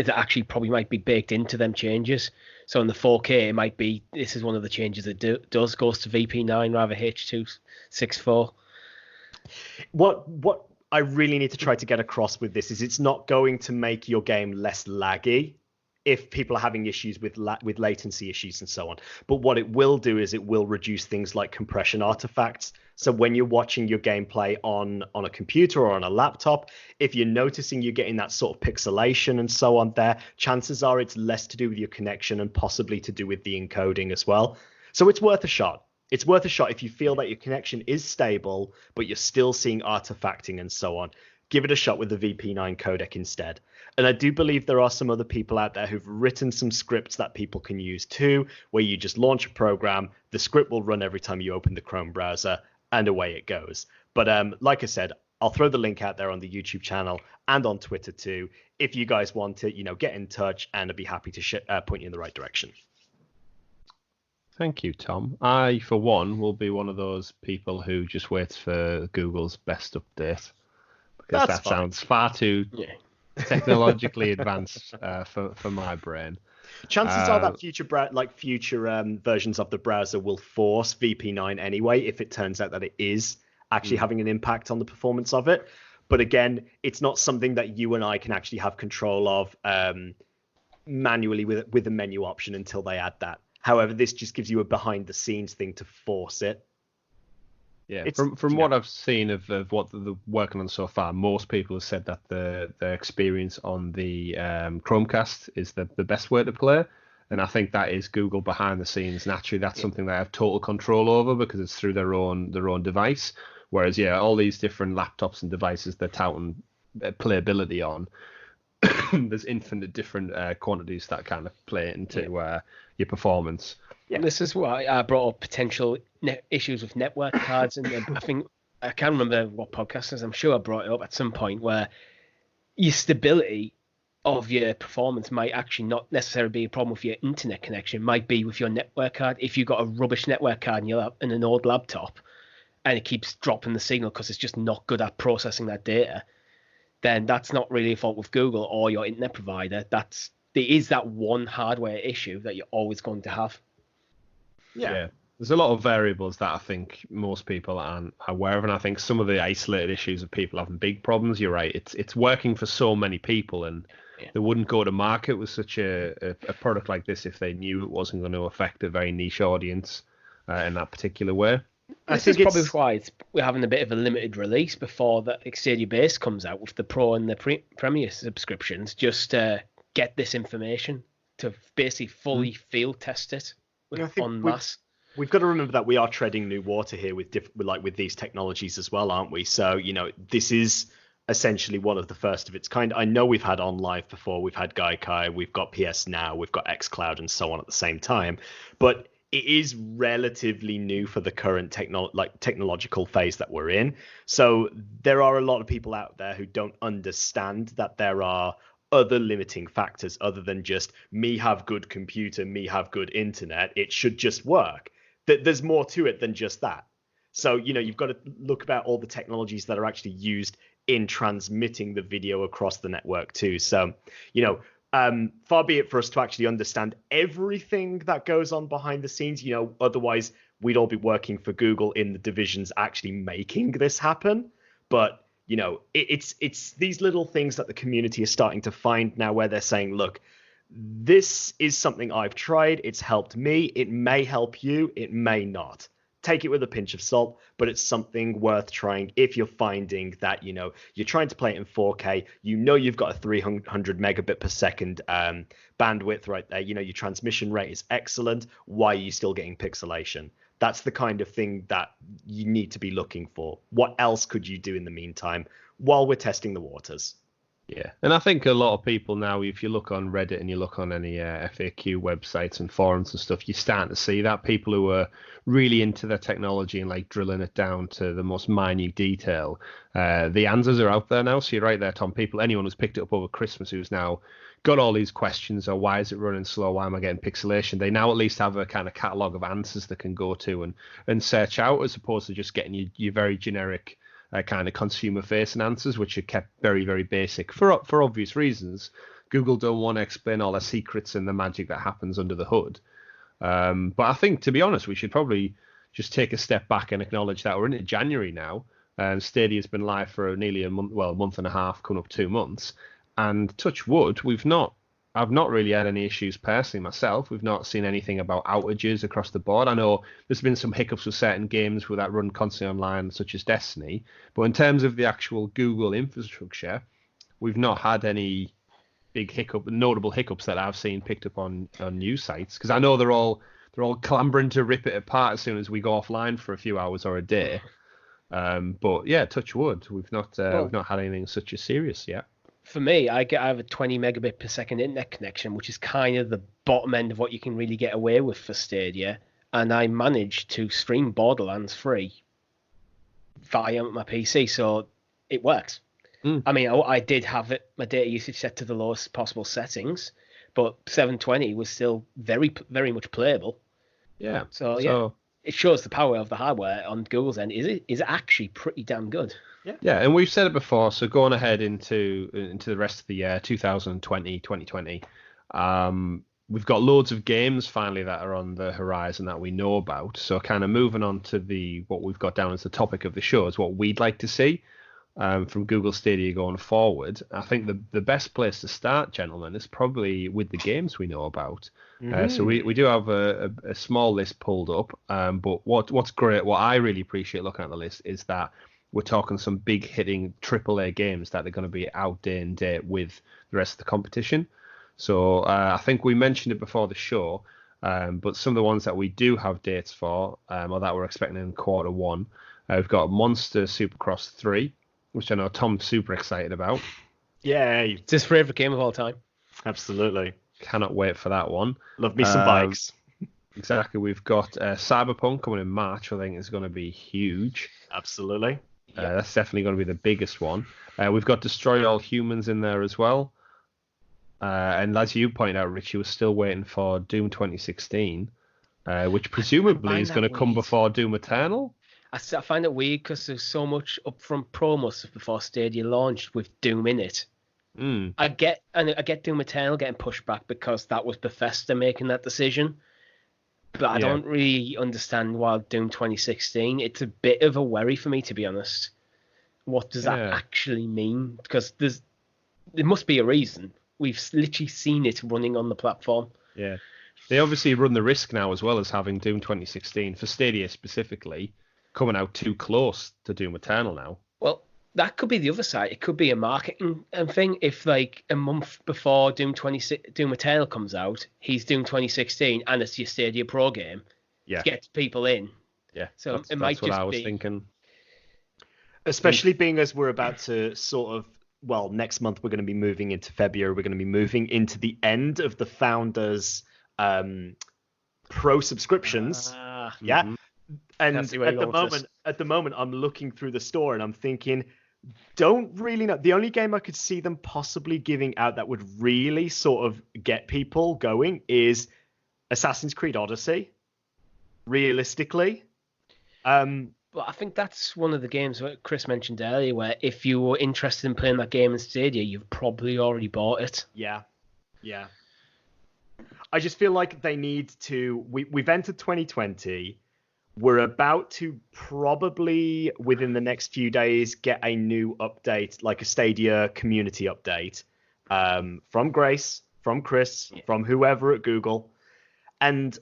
actually probably might be baked into them changes. So in the 4K, it might be this is one of the changes that goes to VP9 rather H.264. What I really need to try to get across with this is it's not going to make your game less laggy if people are having issues with latency issues and so on. But what it will do is it will reduce things like compression artifacts. So when you're watching your gameplay on a computer or on a laptop, if you're noticing you're getting that sort of pixelation and so on there, chances are it's less to do with your connection and possibly to do with the encoding as well. So it's worth a shot. It's worth a shot if you feel that your connection is stable, but you're still seeing artifacting and so on. Give it a shot with the VP9 codec instead. And I do believe there are some other people out there who've written some scripts that people can use too, where you just launch a program, the script will run every time you open the Chrome browser, and away it goes. But like I said, I'll throw the link out there on the YouTube channel and on Twitter too. If you guys want to, get in touch, and I'd be happy to point you in the right direction. Thank you, Tom. I, for one, will be one of those people who just waits for Google's best update, because that sounds far too technologically advanced for my brain. Chances are that future versions of the browser will force VP9 anyway, if it turns out that it is actually having an impact on the performance of it. But again, it's not something that you and I can actually have control of manually with the menu option until they add that. However, this just gives you a behind-the-scenes thing to force it. Yeah, from what I've seen of what they're working on so far, most people have said that the experience on the Chromecast is the best way to play. And I think that is Google behind the scenes. Naturally, that's something they have total control over because it's through their own device. Whereas, yeah, all these different laptops and devices they're touting playability on, there's infinite different quantities that kind of play into your performance. Yeah. This is why I brought up potential issues with network cards, and I think I can't remember what podcast it is. I'm sure I brought it up at some point where your stability of your performance might actually not necessarily be a problem with your internet connection. It might be with your network card. If you've got a rubbish network card in an old laptop and it keeps dropping the signal because it's just not good at processing that data, then that's not really a fault with Google or your internet provider. There is that one hardware issue that you're always going to have. Yeah. There's a lot of variables that I think most people aren't aware of, and I think some of the isolated issues of people having big problems, you're right, it's working for so many people, and they wouldn't go to market with such a product like this if they knew it wasn't going to affect a very niche audience in that particular way. This is probably why we're having a bit of a limited release before the Stadia base comes out with the Pro and the Premier subscriptions, just to get this information to basically fully field test it en masse. We've got to remember that we are treading new water here with these technologies as well, aren't we? So, this is essentially one of the first of its kind. I know we've had OnLive before, we've had Gaikai, we've got PS Now, we've got xCloud and so on at the same time, but it is relatively new for the current technological phase that we're in. So there are a lot of people out there who don't understand that there are other limiting factors other than just me have good computer, me have good internet, it should just work. There's more to it than just that. So, you've got to look about all the technologies that are actually used in transmitting the video across the network too. So, far be it for us to actually understand everything that goes on behind the scenes, otherwise we'd all be working for Google in the divisions actually making this happen. But, it's these little things that the community is starting to find now where they're saying, look, this is something I've tried. It's helped me. It may help you. It may not. Take it with a pinch of salt, but it's something worth trying if you're finding that, you're trying to play it in 4K. You've got a 300 megabit per second bandwidth right there. Your transmission rate is excellent. Why are you still getting pixelation? That's the kind of thing that you need to be looking for. What else could you do in the meantime while we're testing the waters? Yeah, and I think a lot of people now, if you look on Reddit and you look on any FAQ websites and forums and stuff, you're starting to see that people who are really into the technology and like drilling it down to the most minute detail, the answers are out there now. So you're right there, Tom. Anyone who's picked it up over Christmas who's now got all these questions, or why is it running slow? Why am I getting pixelation? They now at least have a kind of catalogue of answers they can go to and search out, as opposed to just getting your very generic kind of consumer-facing answers, which are kept very, very basic for obvious reasons. Google don't want to explain all the secrets and the magic that happens under the hood. But I think, to be honest, we should probably just take a step back and acknowledge that we're into January now. Stadia's been live for nearly a month and a half, coming up 2 months. And touch wood, I've not really had any issues personally myself. We've not seen anything about outages across the board. I know there's been some hiccups with certain games that run constantly online, such as Destiny. But in terms of the actual Google infrastructure, we've not had any big notable hiccups that I've seen picked up on news sites. Because I know they're all clambering to rip it apart as soon as we go offline for a few hours or a day. But yeah, touch wood, we've not had anything such as serious yet. For me, I have a 20 megabit per second internet connection, which is kind of the bottom end of what you can really get away with for Stadia. And I managed to stream Borderlands free via my PC, so it works. I mean, I did have my data usage set to the lowest possible settings, but 720 was still very, very much playable. Yeah. So it shows the power of the hardware on Google's end is actually pretty damn good. Yeah, and we've said it before, so going ahead into the rest of the year, 2020, we've got loads of games finally that are on the horizon that we know about. So kind of moving on to what we've got down as the topic of the show is what we'd like to see from Google Stadia going forward. I think the best place to start, gentlemen, is probably with the games we know about. So we do have a small list pulled up, but what's great, what I really appreciate looking at the list is that we're talking some big hitting AAA games that are going to be out day and date with the rest of the competition. So I think we mentioned it before the show, but some of the ones that we do have dates for, or that we're expecting in Q1, we've got Monster Supercross 3, which I know Tom's super excited about. Yay. It's his favourite game of all time. Absolutely. Cannot wait for that one. Love me some bikes. Exactly. We've got Cyberpunk coming in March. I think is going to be huge. Absolutely. That's definitely going to be the biggest one. We've got Destroy All Humans in there as well. And as you pointed out, Richie was still waiting for Doom 2016, which presumably is going to come before Doom Eternal. I find it weird because there's so much upfront promo stuff before Stadia launched with Doom in it. I get Doom Eternal getting pushed back because that was Bethesda making that decision. But I don't really understand why Doom 2016. It's a bit of a worry for me, to be honest. What does that actually mean? Because there must be a reason. We've literally seen it running on the platform. Yeah. They obviously run the risk now as well as having Doom 2016, for Stadia specifically, coming out too close to Doom Eternal now. Well, that could be the other side. It could be a marketing thing. If like a month before Doom Eternal comes out, he's Doom 2016 and it's your Stadia Pro game. Yeah. To get people in. Yeah. So that's might what just I was be thinking. Especially being as we're about to sort of, well, next month we're going to be moving into February. We're going to be moving into the end of the Founders Pro subscriptions. Yeah. Mm-hmm. And at the moment, I'm looking through the store and I'm thinking, don't really know. The only game I could see them possibly giving out that would really sort of get people going is Assassin's Creed Odyssey. Realistically. But I think that's one of the games that Chris mentioned earlier, where if you were interested in playing that game in Stadia, you've probably already bought it. Yeah. I just feel like they need to. We've entered 2020. We're about to probably within the next few days get a new update, like a Stadia community update, from Grace, from Chris, from whoever at Google, and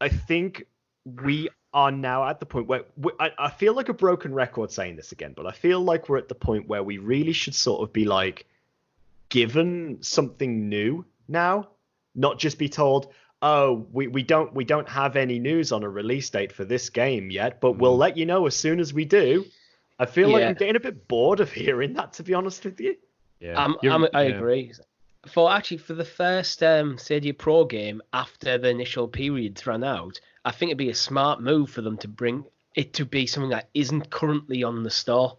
I think we are now at the point where I feel like a broken record saying this again, but I feel like we're at the point where we really should sort of be like given something new now, not just be told, oh, we don't have any news on a release date for this game yet, but we'll let you know as soon as we do. I feel like I'm getting a bit bored of hearing that, to be honest with you. Yeah, I agree. For the first Stadia Pro game after the initial periods ran out, I think it'd be a smart move for them to bring it to be something that isn't currently on the store,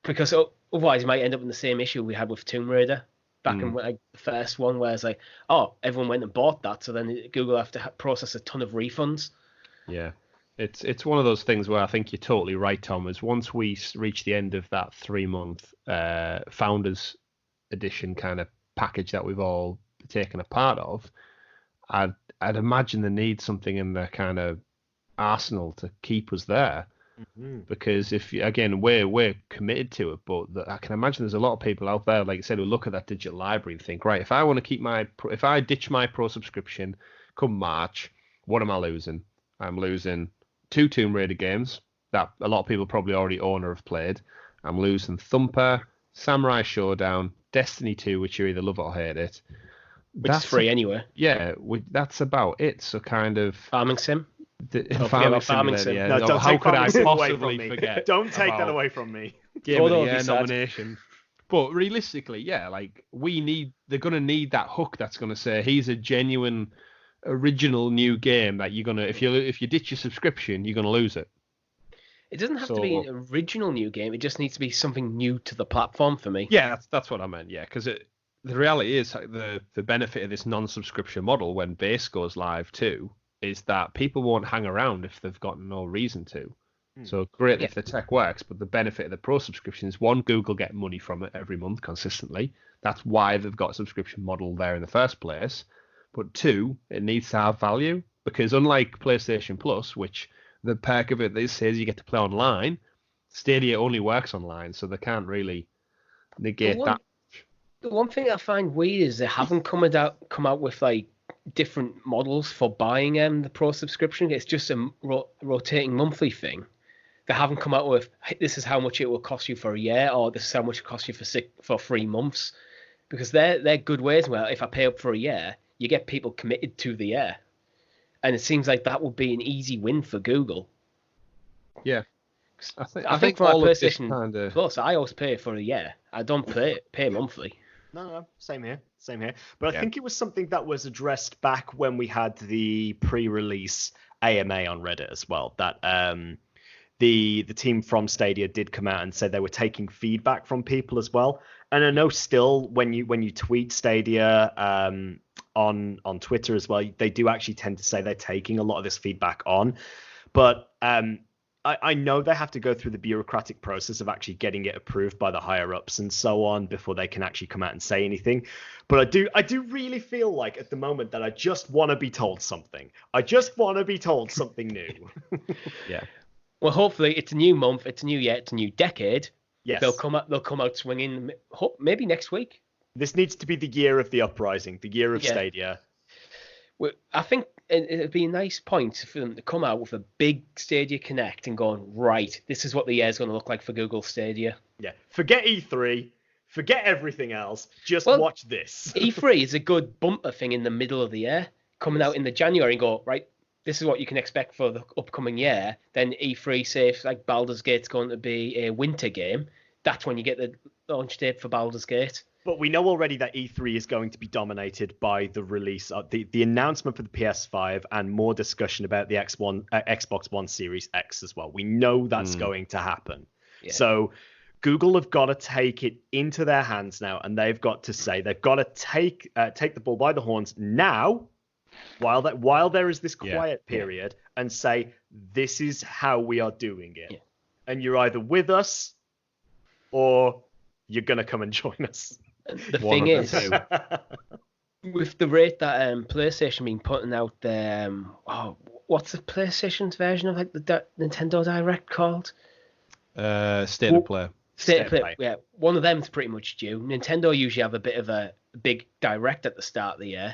because otherwise you might end up in the same issue we had with Tomb Raider back in like the first one, where it's like, oh, everyone went and bought that, so then Google have to process a ton of refunds. Yeah, it's one of those things where I think you're totally right, Tom. Is once we reach the end of that 3-month Founders Edition kind of package that we've all taken a part of, I'd imagine they need something in their kind of arsenal to keep us there. Because if again we're committed to it, but I can imagine there's a lot of people out there, like you said, who look at that digital library and think, right, if I want to keep if I ditch my Pro subscription come March, what am I losing? I'm losing 2 Tomb Raider games that a lot of people probably already own or have played. I'm losing Thumper, Samurai Showdown, Destiny 2, which you either love or hate it. Which is free anyway. Yeah, that's about it. So kind of Farming Sim. Farming Sim. Yeah. No, don't how take could I Farming Sim away possibly from me. forget? Don't take that away from me. Game of the Year nomination. But realistically, yeah, like they're gonna need that hook that's gonna say he's a genuine, original new game that you're gonna if you ditch your subscription, you're gonna lose it. It doesn't have to be an original new game. It just needs to be something new to the platform for me. Yeah, that's what I meant. Yeah, because the reality is the benefit of this non-subscription model when base goes live too is that people won't hang around if they've got no reason to. So great if the tech works, but the benefit of the Pro subscription is, one, Google get money from it every month consistently. That's why they've got a subscription model there in the first place. But 2, it needs to have value, because unlike PlayStation Plus, which the perk of it is you get to play online, Stadia only works online, so they can't really negate that. The one thing I find weird is they haven't come out with like different models for buying the Pro subscription. It's just a rotating monthly thing. They haven't come out with, this is how much it will cost you for a year, or this is how much it costs you for 3 months. because they're good ways. Well, if I pay up for a year, you get people committed to the year, and it seems like that would be an easy win for Google. Yeah. I think for all my of this PlayStation Plus, I always pay for a year. I don't pay monthly. No, same here. But I think it was something that was addressed back when we had the pre-release AMA on Reddit as well. That the team from Stadia did come out and said they were taking feedback from people as well. And I know still when you tweet Stadia on Twitter as well, they do actually tend to say they're taking a lot of this feedback on. But I know they have to go through the bureaucratic process of actually getting it approved by the higher ups and so on before they can actually come out and say anything. But I do really feel like at the moment that I just want to be told something. I just want to be told something new. Yeah. Well, hopefully it's a new month, it's a new year, it's a new decade. Yes. They'll come out swinging. Maybe next week. This needs to be the year of the uprising, the year of Stadia. Well, I think it'd be a nice point for them to come out with a big Stadia Connect and going, right, this is what the year's going to look like for Google Stadia. Yeah. Forget E3. Forget everything else. Just watch this. E3 is a good bumper thing in the middle of the year. Coming out in the January and go, right, this is what you can expect for the upcoming year. Then E3, say if like Baldur's Gate's going to be a winter game, that's when you get the launch date for Baldur's Gate. But we know already that E3 is going to be dominated by the release of the announcement for the PS5 and more discussion about the Xbox One Series X as well. We know that's going to happen. Yeah. So Google have got to take it into their hands now, and they've got to take the bull by the horns now, while there is this quiet period, and say, this is how we are doing it. Yeah. And you're either with us or you're going to come and join us. The thing is, with the rate that PlayStation been putting out their what's the PlayStation's version of like the Nintendo Direct called? State of Play. State of Play. Yeah, one of them's pretty much due. Nintendo usually have a bit of a big Direct at the start of the year.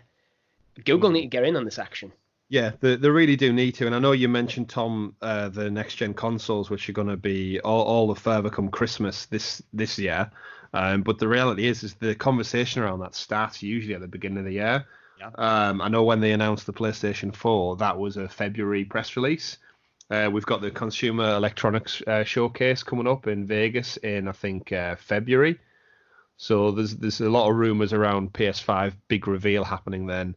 Google need to get in on this action. Yeah, they really do need to. And I know you mentioned, Tom, the next-gen consoles, which are going to be all the further come Christmas this year. But the reality is the conversation around that starts usually at the beginning of the year. Yeah. I know when they announced the PlayStation 4, that was a February press release. We've got the Consumer Electronics Showcase coming up in Vegas in, I think, February. So there's a lot of rumors around PS5 big reveal happening then.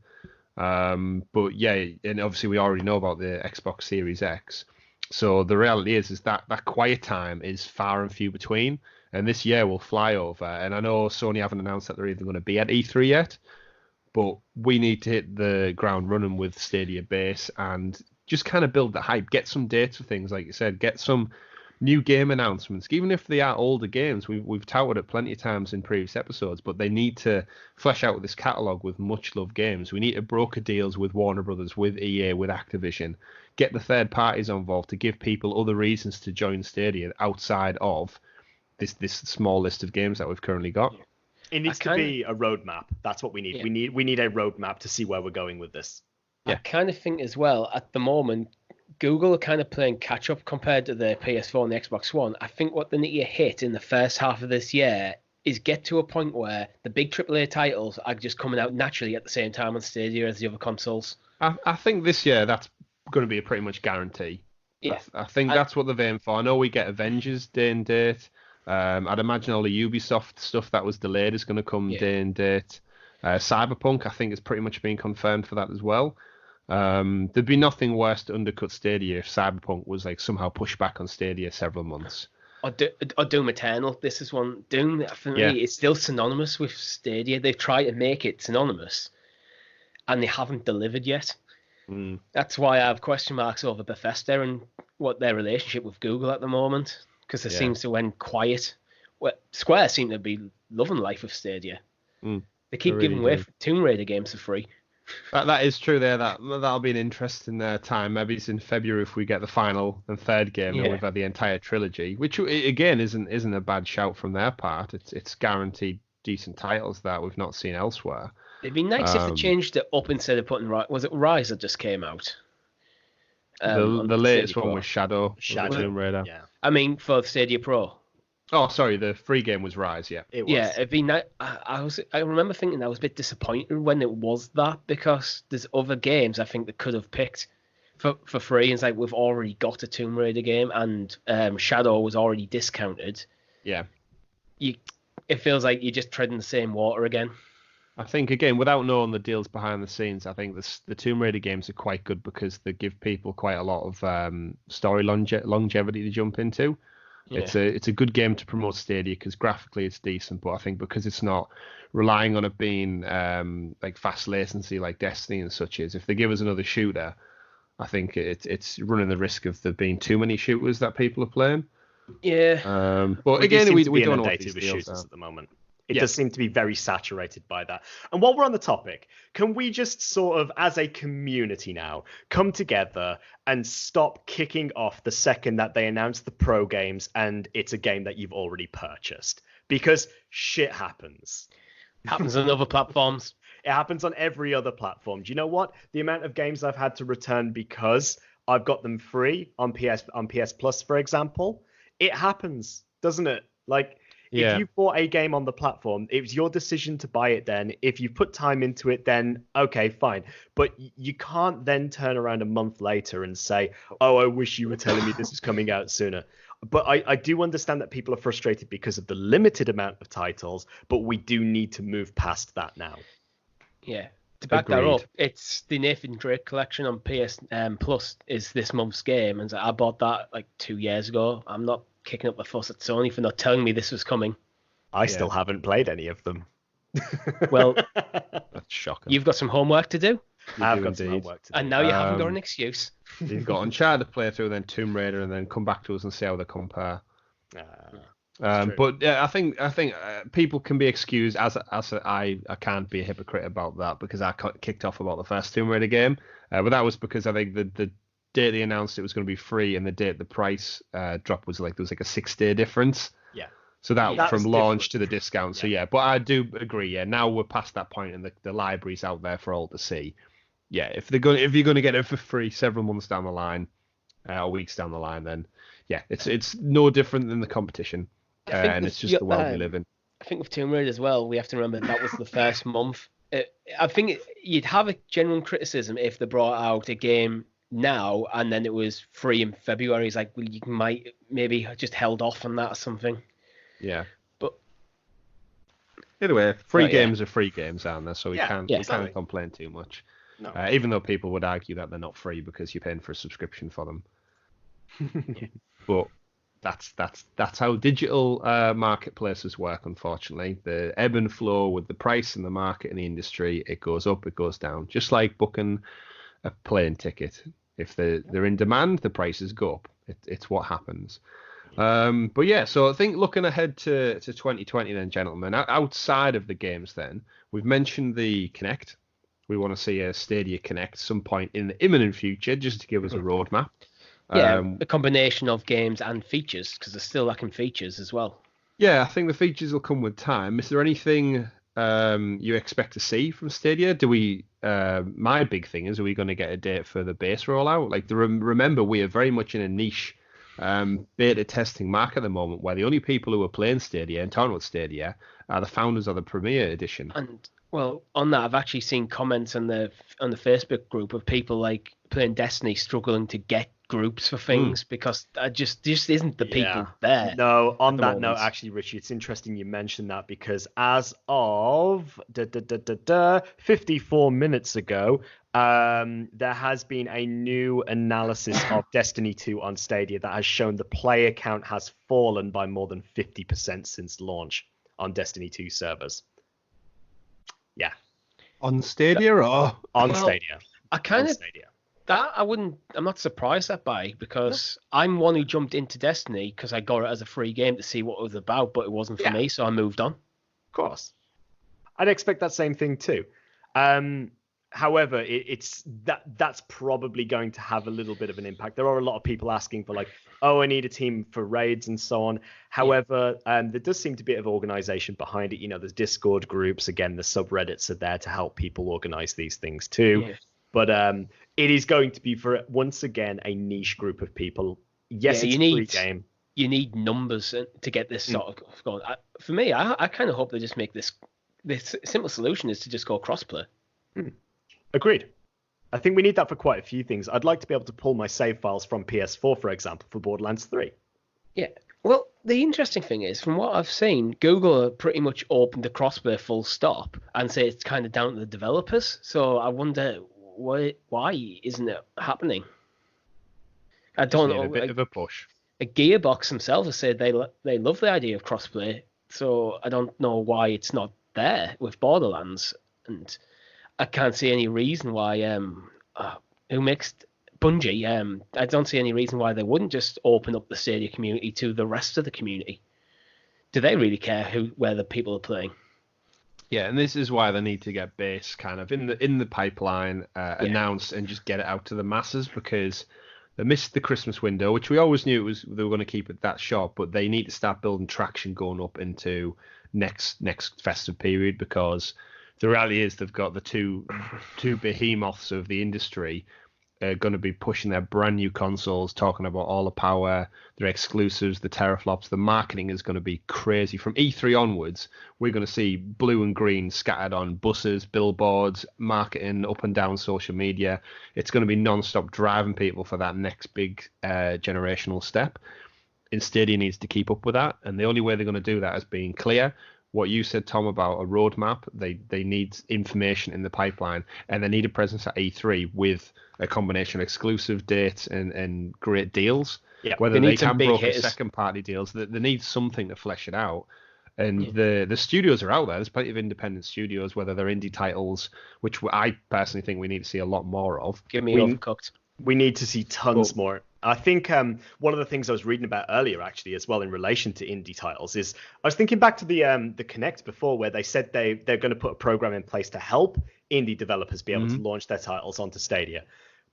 But yeah, and obviously we already know about the Xbox Series X. So the reality is that quiet time is far and few between. And this year will fly over. And I know Sony haven't announced that they're even going to be at E3 yet. But we need to hit the ground running with Stadia Base and just kind of build the hype. Get some dates for things, like you said. Get some new game announcements. Even if they are older games, we've touted it plenty of times in previous episodes. But they need to flesh out this catalogue with much-loved games. We need to broker deals with Warner Brothers, with EA, with Activision. Get the third parties involved to give people other reasons to join Stadia outside of this small list of games that we've currently got. It needs to be a roadmap. That's what we need. Yeah. We need a roadmap to see where we're going with this. Yeah. I kind of think as well, at the moment, Google are kind of playing catch up compared to the PS4 and the Xbox One. I think what they need to hit in the first half of this year is get to a point where the big AAA titles are just coming out naturally at the same time on Stadia as the other consoles. I think this year that's going to be a pretty much guarantee. Yeah. I think that's what they've aimed for. I know we get Avengers day and date. I'd imagine all the Ubisoft stuff that was delayed is going to come day and date. Cyberpunk, I think, is pretty much being confirmed for that as well. There'd be nothing worse to undercut Stadia if Cyberpunk was like somehow pushed back on Stadia several months. Or Doom Eternal. This is one. Doom, for me, is still synonymous with Stadia. They've tried to make it synonymous, and they haven't delivered yet. That's why I have question marks over Bethesda and what their relationship with Google at the moment. Because it seems to went quiet. Well, Square seem to be loving life with Stadia. They keep giving away Tomb Raider games for free. That is true there. That'll be an interesting time. Maybe it's in February if we get the final and third game and we've had the entire trilogy, which again isn't a bad shout from their part. It's guaranteed decent titles that we've not seen elsewhere. It'd be nice if they changed it up instead of putting was it Rise that just came out? The latest one was Shadow Tomb Raider. Yeah. I mean, for Stadia Pro. Oh, sorry, the free game was Rise, yeah. It was. Yeah, it'd be nice. I remember thinking I was a bit disappointed when it was that, because there's other games I think they could have picked for free. And it's like, we've already got a Tomb Raider game, and Shadow was already discounted. Yeah. It feels like you're just treading the same water again. I think, again, without knowing the deals behind the scenes, I think the Tomb Raider games are quite good because they give people quite a lot of story longevity to jump into. Yeah. It's a good game to promote Stadia because graphically it's decent, but I think because it's not relying on it being like fast latency like Destiny and such is, if they give us another shooter, I think it's running the risk of there being too many shooters that people are playing. Yeah. But again, we don't know what these these shooters deals are at the moment. It does seem to be very saturated by that. And while we're on the topic, can we just sort of, as a community now, come together and stop kicking off the second that they announce the pro games and it's a game that you've already purchased? Because shit happens. Happens on other platforms. It happens on every other platform. Do you know what? The amount of games I've had to return because I've got them free on PS Plus, for example, it happens, doesn't it? Like, if you bought a game on the platform, it was your decision to buy it then. If you put time into it, then okay, fine. But you can't then turn around a month later and say, oh, I wish you were telling me this is coming out sooner. But I do understand that people are frustrated because of the limited amount of titles, but we do need to move past that now. Yeah. To back that up, it's the Nathan Drake collection on PS Plus is this month's game. And I bought that like 2 years ago. I'm not kicking up a fuss at Sony for not telling me this was coming. I still haven't played any of them. Well, that's shocking. You've got some homework to do. I've got some homework to do. And now you haven't got an excuse. You've got Uncharted to play through, then Tomb Raider, and then come back to us and see how they compare. But yeah, I think people can be excused as I can't be a hypocrite about that because I kicked off about the first Tomb Raider game, but that was because I think the date they announced it was going to be free and the date the price drop was like there was like a 6-day difference. Yeah. So that from launch to the discount. So yeah, but I do agree. Yeah, now we're past that point and the library's out there for all to see. Yeah, if you're going to get it for free several months down the line, or weeks down the line, then yeah, it's no different than the competition. And it's just the world we live in. I think with Tomb Raider as well, we have to remember that was the first month. I think you'd have a genuine criticism if they brought out a game now and then it was free in February. It's like, well, you might maybe just held off on that or something. Yeah. But either way, free games are free games, aren't they? So we can't complain too much. No. Even though people would argue that they're not free because you're paying for a subscription for them. But that's how digital marketplaces work, unfortunately. The ebb and flow with the price and the market and the industry, it goes up, it goes down. Just like booking a plane ticket. If they're in demand, the prices go up. It's what happens. But yeah, so I think looking ahead to 2020 then, gentlemen, outside of the games then, we've mentioned the Kinect. We want to see a Stadia Connect some point in the imminent future, just to give us a roadmap. Yeah, a combination of games and features, because they're still lacking features as well. Yeah, I think the features will come with time. Is there anything you expect to see from Stadia? My big thing is, are we going to get a date for the base rollout? Like, remember, we are very much in a niche beta testing market at the moment, where the only people who are playing Stadia and talking about Stadia are the founders of the Premier Edition. And well, on that, I've actually seen comments on the Facebook group of people like playing Destiny struggling to get groups for things because just isn't the people there. No, on that note, actually, Richie, it's interesting you mentioned that because as of 54 minutes ago, there has been a new analysis of Destiny 2 on Stadia that has shown the player count has fallen by more than 50% since launch on Destiny 2 servers. Yeah. On Stadia or? On Stadia. I'm not surprised at by because I'm one who jumped into Destiny because I got it as a free game to see what it was about, but it wasn't for me, so I moved on. Of course. I'd expect that same thing too. However, that's probably going to have a little bit of an impact. There are a lot of people asking for like, I need a team for raids and so on. However, there does seem to be a bit of organization behind it. You know, there's Discord groups. Again, the subreddits are there to help people organize these things too. Yeah. But it is going to be, for once again, a niche group of people. Yes, it's a free game. you need numbers to get this sort of going. For me, I kind of hope they just make this simple solution is to just go crossplay. Agreed. I think we need that for quite a few things. I'd like to be able to pull my save files from PS4, for example, for Borderlands 3. Yeah. Well, the interesting thing is, from what I've seen, Google have pretty much opened the crossplay full stop and say it's kind of down to the developers. So I wonder why isn't it happening? I don't know. A bit of a push. A Gearbox themselves have said they love the idea of crossplay. So I don't know why it's not there with Borderlands, and I can't see any reason why who makes Bungie. I don't see any reason why they wouldn't just open up the Stadia community to the rest of the community. Do they really care where the people are playing? Yeah, and this is why they need to get base kind of in the pipeline announced and just get it out to the masses, because they missed the Christmas window, which we always knew they were going to keep it that short, but they need to start building traction going up into next festive period, because the reality is they've got the two behemoths of the industry going to be pushing their brand new consoles, talking about all the power, their exclusives, the teraflops. The marketing is going to be crazy. From E3 onwards, we're going to see blue and green scattered on buses, billboards, marketing up and down social media. It's going to be non-stop driving people for that next big generational step. And Stadia needs to keep up with that, and the only way they're going to do that is being clear. What you said, Tom, about a roadmap, they need information in the pipeline, and they need a presence at E3 with a combination of exclusive dates and great deals. Yeah, whether they can broker second-party deals, they need something to flesh it out. And the studios are out there. There's plenty of independent studios, whether they're indie titles, which I personally think we need to see a lot more of. Give me Overcooked. We need to see tons more. I think one of the things I was reading about earlier, actually, as well, in relation to indie titles, is I was thinking back to the Connect before, where they said they're going to put a program in place to help indie developers be able to launch their titles onto Stadia.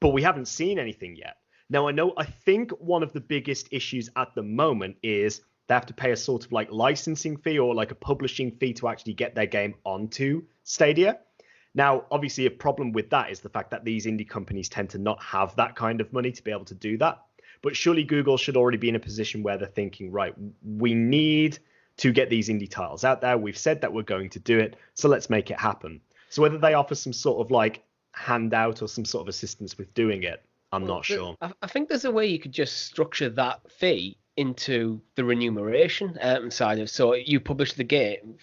But we haven't seen anything yet. Now, I think one of the biggest issues at the moment is they have to pay a sort of like licensing fee or like a publishing fee to actually get their game onto Stadia. Now, obviously, a problem with that is the fact that these indie companies tend to not have that kind of money to be able to do that. But surely Google should already be in a position where they're thinking, right, we need to get these indie titles out there. We've said that we're going to do it, so let's make it happen. So whether they offer some sort of like handout or some sort of assistance with doing it, I'm not sure. I think there's a way you could just structure that fee into the remuneration side of, so you publish the game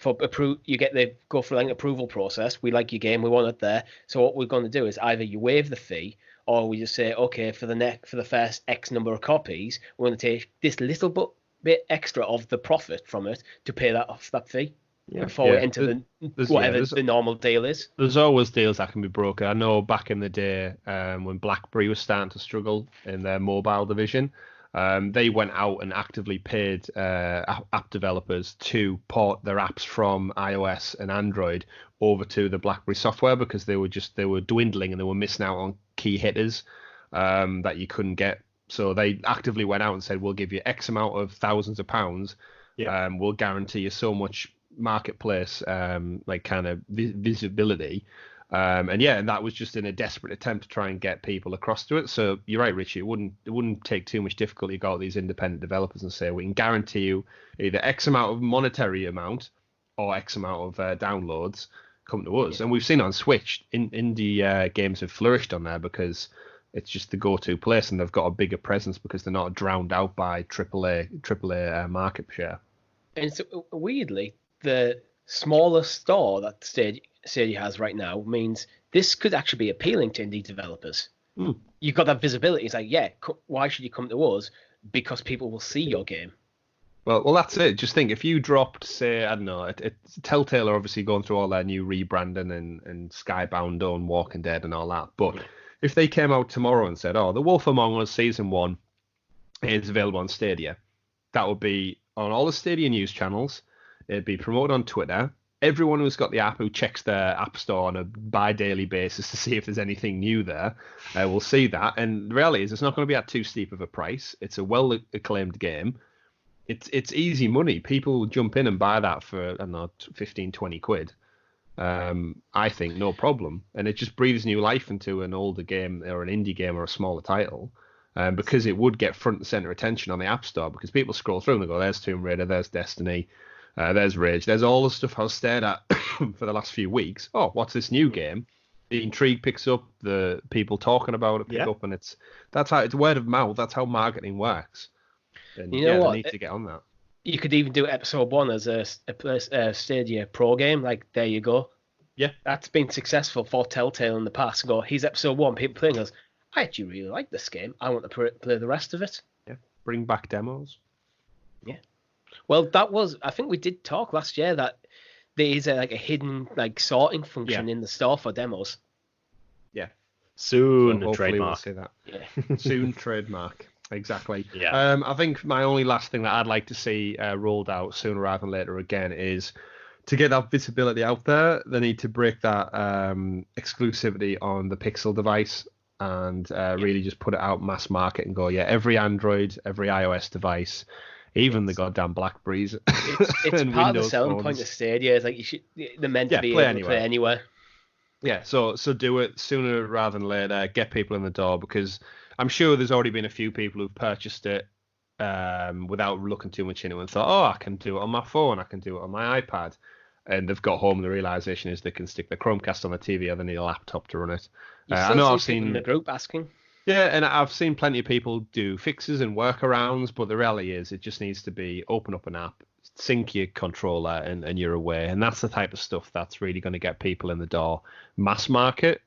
you get the go for like an approval process. We like your game, we want it there. So what we're going to do is either you waive the fee, or we just say, okay, for the first X number of copies, we're going to take this little bit extra of the profit from it to pay that off that fee. Before we enter the normal deal is. There's always deals that can be broken. I know back in the day when BlackBerry was starting to struggle in their mobile division, they went out and actively paid app developers to port their apps from iOS and Android over to the BlackBerry software, because they were dwindling and they were missing out on key hitters that you couldn't get. So they actively went out and said, we'll give you X amount of thousands of pounds. We'll guarantee you so much marketplace like kind of visibility. And that was just in a desperate attempt to try and get people across to it. So you're right, Richie. It wouldn't take too much difficulty to go to these independent developers and say, we can guarantee you either X amount of monetary amount or X amount of downloads. Come to us. And we've seen on Switch, indie games have flourished on there because it's just the go-to place, and they've got a bigger presence because they're not drowned out by AAA market share. And so weirdly, the smaller store that Stadia has right now means this could actually be appealing to indie developers. You've got that visibility. It's like, why should you come to us? Because people will see your game. Well, that's it. Just think, if you dropped, say, I don't know, Telltale are obviously going through all their new rebranding and Skybound on Walking Dead and all that. But if they came out tomorrow and said, The Wolf Among Us Season 1 is available on Stadia, that would be on all the Stadia news channels. It'd be promoted on Twitter. Everyone who's got the app, who checks their app store on a bi-daily basis to see if there's anything new there, will see that. And the reality is, it's not going to be at too steep of a price. It's a well-acclaimed game. It's easy money. People will jump in and buy that for, I don't know, 15, 20 quid. I think no problem. And it just breathes new life into an older game or an indie game or a smaller title. because it would get front and center attention on the App Store, because people scroll through and they go, there's Tomb Raider, there's Destiny, there's Rage, there's all the stuff I was stared at for the last few weeks. Oh, what's this new game? The intrigue picks up, the people talking about it pick up, and that's how it's word of mouth. That's how marketing works. And you know what? They need to get on that. You could even do episode 1 as a Stadia Pro game. Like, there you go. Yeah, that's been successful for Telltale in the past. Go, here's episode 1. People playing goes, I actually really like this game. I want to play the rest of it. Yeah, bring back demos. Yeah. Well, I think we did talk last year that there is a hidden sorting function in the store for demos. Yeah. Soon so trademark. We'll see that. Yeah. Soon trademark. Exactly. Yeah. I think my only last thing that I'd like to see rolled out sooner rather than later again is to get that visibility out there. They need to break that exclusivity on the Pixel device and really just put it out mass market and go, every Android, every iOS device, even the goddamn BlackBerries. It's part of the selling point of Stadia. Is they're meant to be able to play anywhere. Yeah, so do it sooner rather than later. Get people in the door, because I'm sure there's already been a few people who've purchased it without looking too much into it and thought, oh, I can do it on my phone, I can do it on my iPad. And they've got home and the realization is they can stick the Chromecast on the TV or they need a laptop to run it. I know I've seen in the group asking. Yeah, and I've seen plenty of people do fixes and workarounds, but the reality is it just needs to be open up an app, sync your controller, and you're away. And that's the type of stuff that's really going to get people in the door. Mass market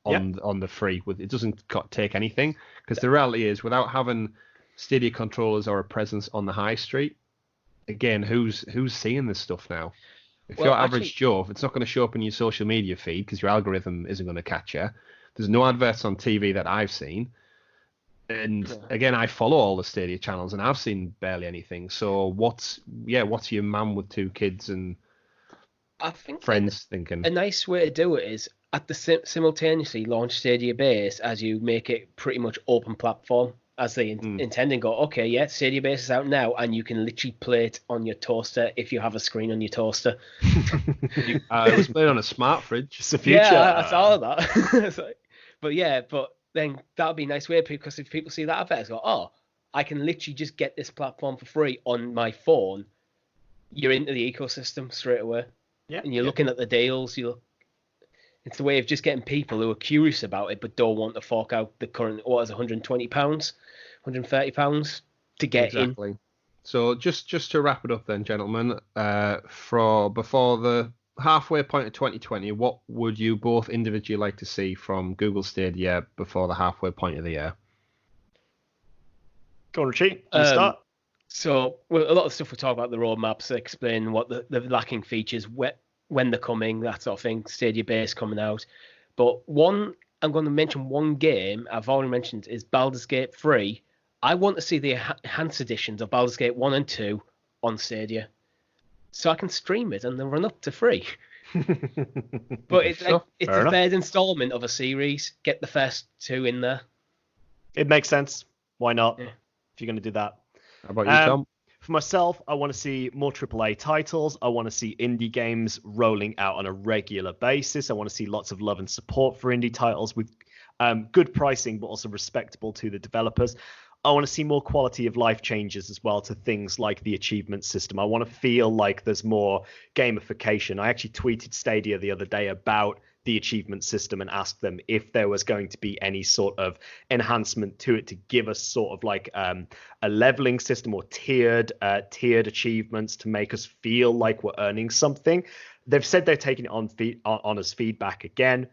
on the free. It doesn't take anything, because the reality is without having Stadia controllers or a presence on the high street, again, who's seeing this stuff now? If you're average Joe, if it's not going to show up in your social media feed because your algorithm isn't going to catch you, there's no adverts on TV that I've seen. And again, I follow all the Stadia channels and I've seen barely anything. So what's your man with 2 kids and friends thinking? A nice way to do it is simultaneously launch Stadia Base as you make it pretty much open platform. As they intend and go, okay, Stadia Base is out now, and you can literally play it on your toaster if you have a screen on your toaster. I was playing on a smart fridge. It's the future. Yeah, I saw that. but then that would be a nice way, because if people see that advert, go, oh, I can literally just get this platform for free on my phone. You're into the ecosystem straight away. Yeah. And you're looking at the deals. It's the way of just getting people who are curious about it but don't want to fork out the current, £120, £130 to get in. So just to wrap it up then, gentlemen, before the halfway point of 2020, what would you both individually like to see from Google Stadia before the halfway point of the year? Go on, Richie. Start. So a lot of stuff we talk about, the roadmaps, explain what the lacking features, when they're coming, that sort of thing, Stadia Base coming out. But I'm going to mention one game I've already mentioned is Baldur's Gate 3. I want to see the enhanced editions of Baldur's Gate 1 and 2 on Stadia, so I can stream it and then run up to free. But it's a third installment of a series. Get the first 2 in there. It makes sense. Why not? Yeah. If you're going to do that. How about you, Tom? For myself, I want to see more AAA titles. I want to see indie games rolling out on a regular basis. I want to see lots of love and support for indie titles with good pricing, but also respectable to the developers. I want to see more quality of life changes as well to things like the achievement system. I want to feel like there's more gamification. I actually tweeted Stadia the other day about the achievement system and asked them if there was going to be any sort of enhancement to it to give us sort of like a leveling system or tiered achievements to make us feel like we're earning something. They've said they're taking it on as feedback again.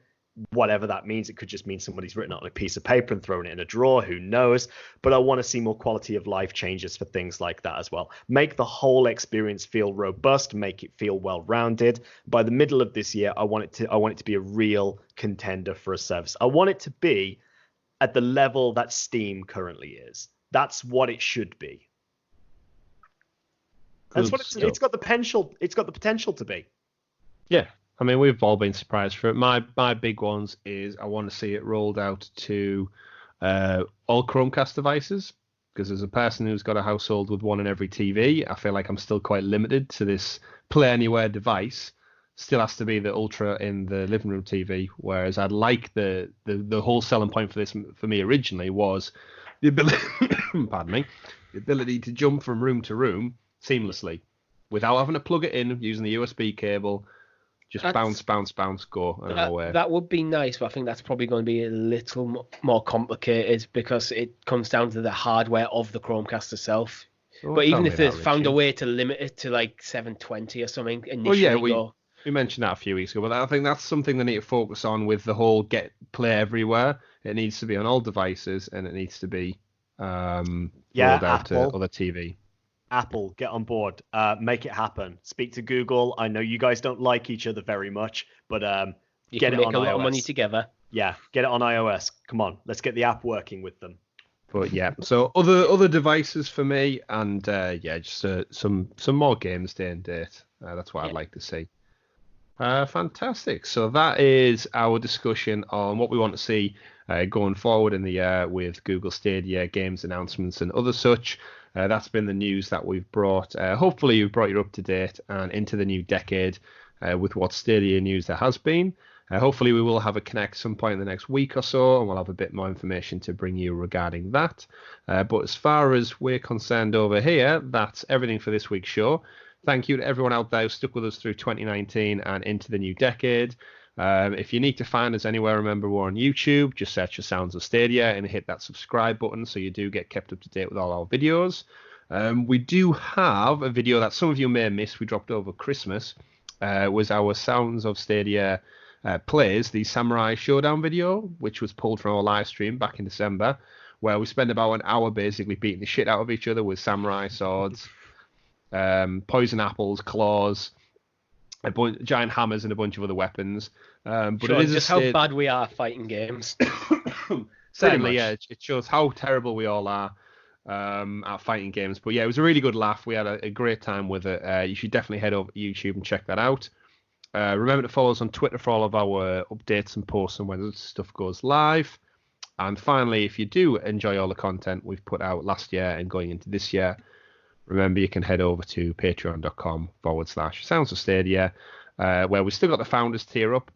Whatever that means, it could just mean somebody's written it on a piece of paper and thrown it in a drawer, who knows. But I want to see more quality of life changes for things like that as well. Make the whole experience feel robust, make it feel well-rounded. By the middle of this year, I want it to be a real contender for a service. I want it to be at the level that Steam currently is. That's what it should be. That's what it's got the potential to be. Yeah. I mean, we've all been surprised for it. My big ones is I want to see it rolled out to all Chromecast devices, because as a person who's got a household with one in every TV, I feel like I'm still quite limited to this Play Anywhere device. Still has to be the Ultra in the living room TV, whereas I'd like the whole selling point for this, for me originally, was the ability, pardon me, the ability to jump from room to room seamlessly without having to plug it in using the USB cable. Just bounce, go and away. That would be nice, but I think that's probably going to be a little more complicated because it comes down to the hardware of the Chromecast itself. But even if they found a way to limit it to like 720 or something initially, we mentioned that a few weeks ago, but I think that's something they need to focus on with the whole play everywhere. It needs to be on all devices and it needs to be rolled out to other TV. Apple, get on board. Make it happen. Speak to Google. I know you guys don't like each other very much, but you get can it make on a lot iOS. of money together. Yeah, get it on iOS. Come on, let's get the app working with them. But yeah, so other devices for me, and just some more games day and date. That's what I'd like to see. Fantastic. So that is our discussion on what we want to see going forward in the year with Google Stadia, games announcements, and other such. That's been the news that we've brought. Hopefully, you've brought you up to date and into the new decade with what Stadia news there has been. Hopefully, we will have a connect some point in the next week or so, and we'll have a bit more information to bring you regarding that. But as far as we're concerned over here, that's everything for this week's show. Thank you to everyone out there who stuck with us through 2019 and into the new decade. If you need to find us anywhere, remember we're on YouTube. Just search for Sounds of Stadia and hit that subscribe button so you do get kept up to date with all our videos. We do have a video that some of you may have missed. We dropped over Christmas. Was our Sounds of Stadia plays the Samurai Showdown video, which was pulled from our live stream back in December, where we spent about an hour basically beating the shit out of each other with samurai swords, poison apples, claws, giant hammers, and a bunch of other weapons. But Sure, it is just how bad we are fighting games. Certainly, yeah, it shows how terrible we all are at fighting games. But yeah, it was a really good laugh. We had a great time with it. You should definitely head over to YouTube and check that out. Remember to follow us on Twitter for all of our updates and posts and when stuff goes live. And finally, if you do enjoy all the content we've put out last year and going into this year, remember you can head over to patreon.com/Sounds of Stadia, where we've still got the Founders tier up.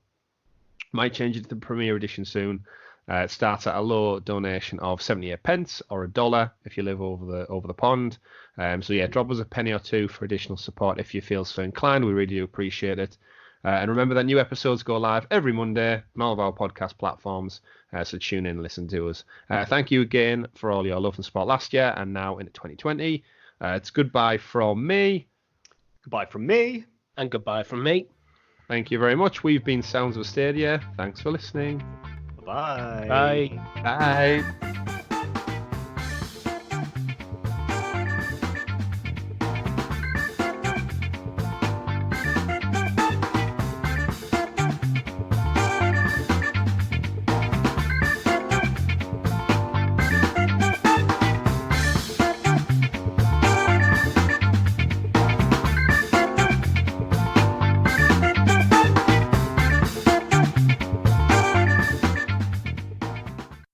Might change it to the Premier Edition soon. It starts at a low donation of 78 pence or $1 if you live over the pond. So yeah, drop us a penny or two for additional support if you feel so inclined. We really do appreciate it. And remember that new episodes go live every Monday on all of our podcast platforms. So tune in and listen to us. Thank you again for all your love and support last year and now into 2020. It's goodbye from me. Goodbye from me. And goodbye from me. Thank you very much. We've been Sounds of Stadia. Thanks for listening. Bye. Bye. Bye.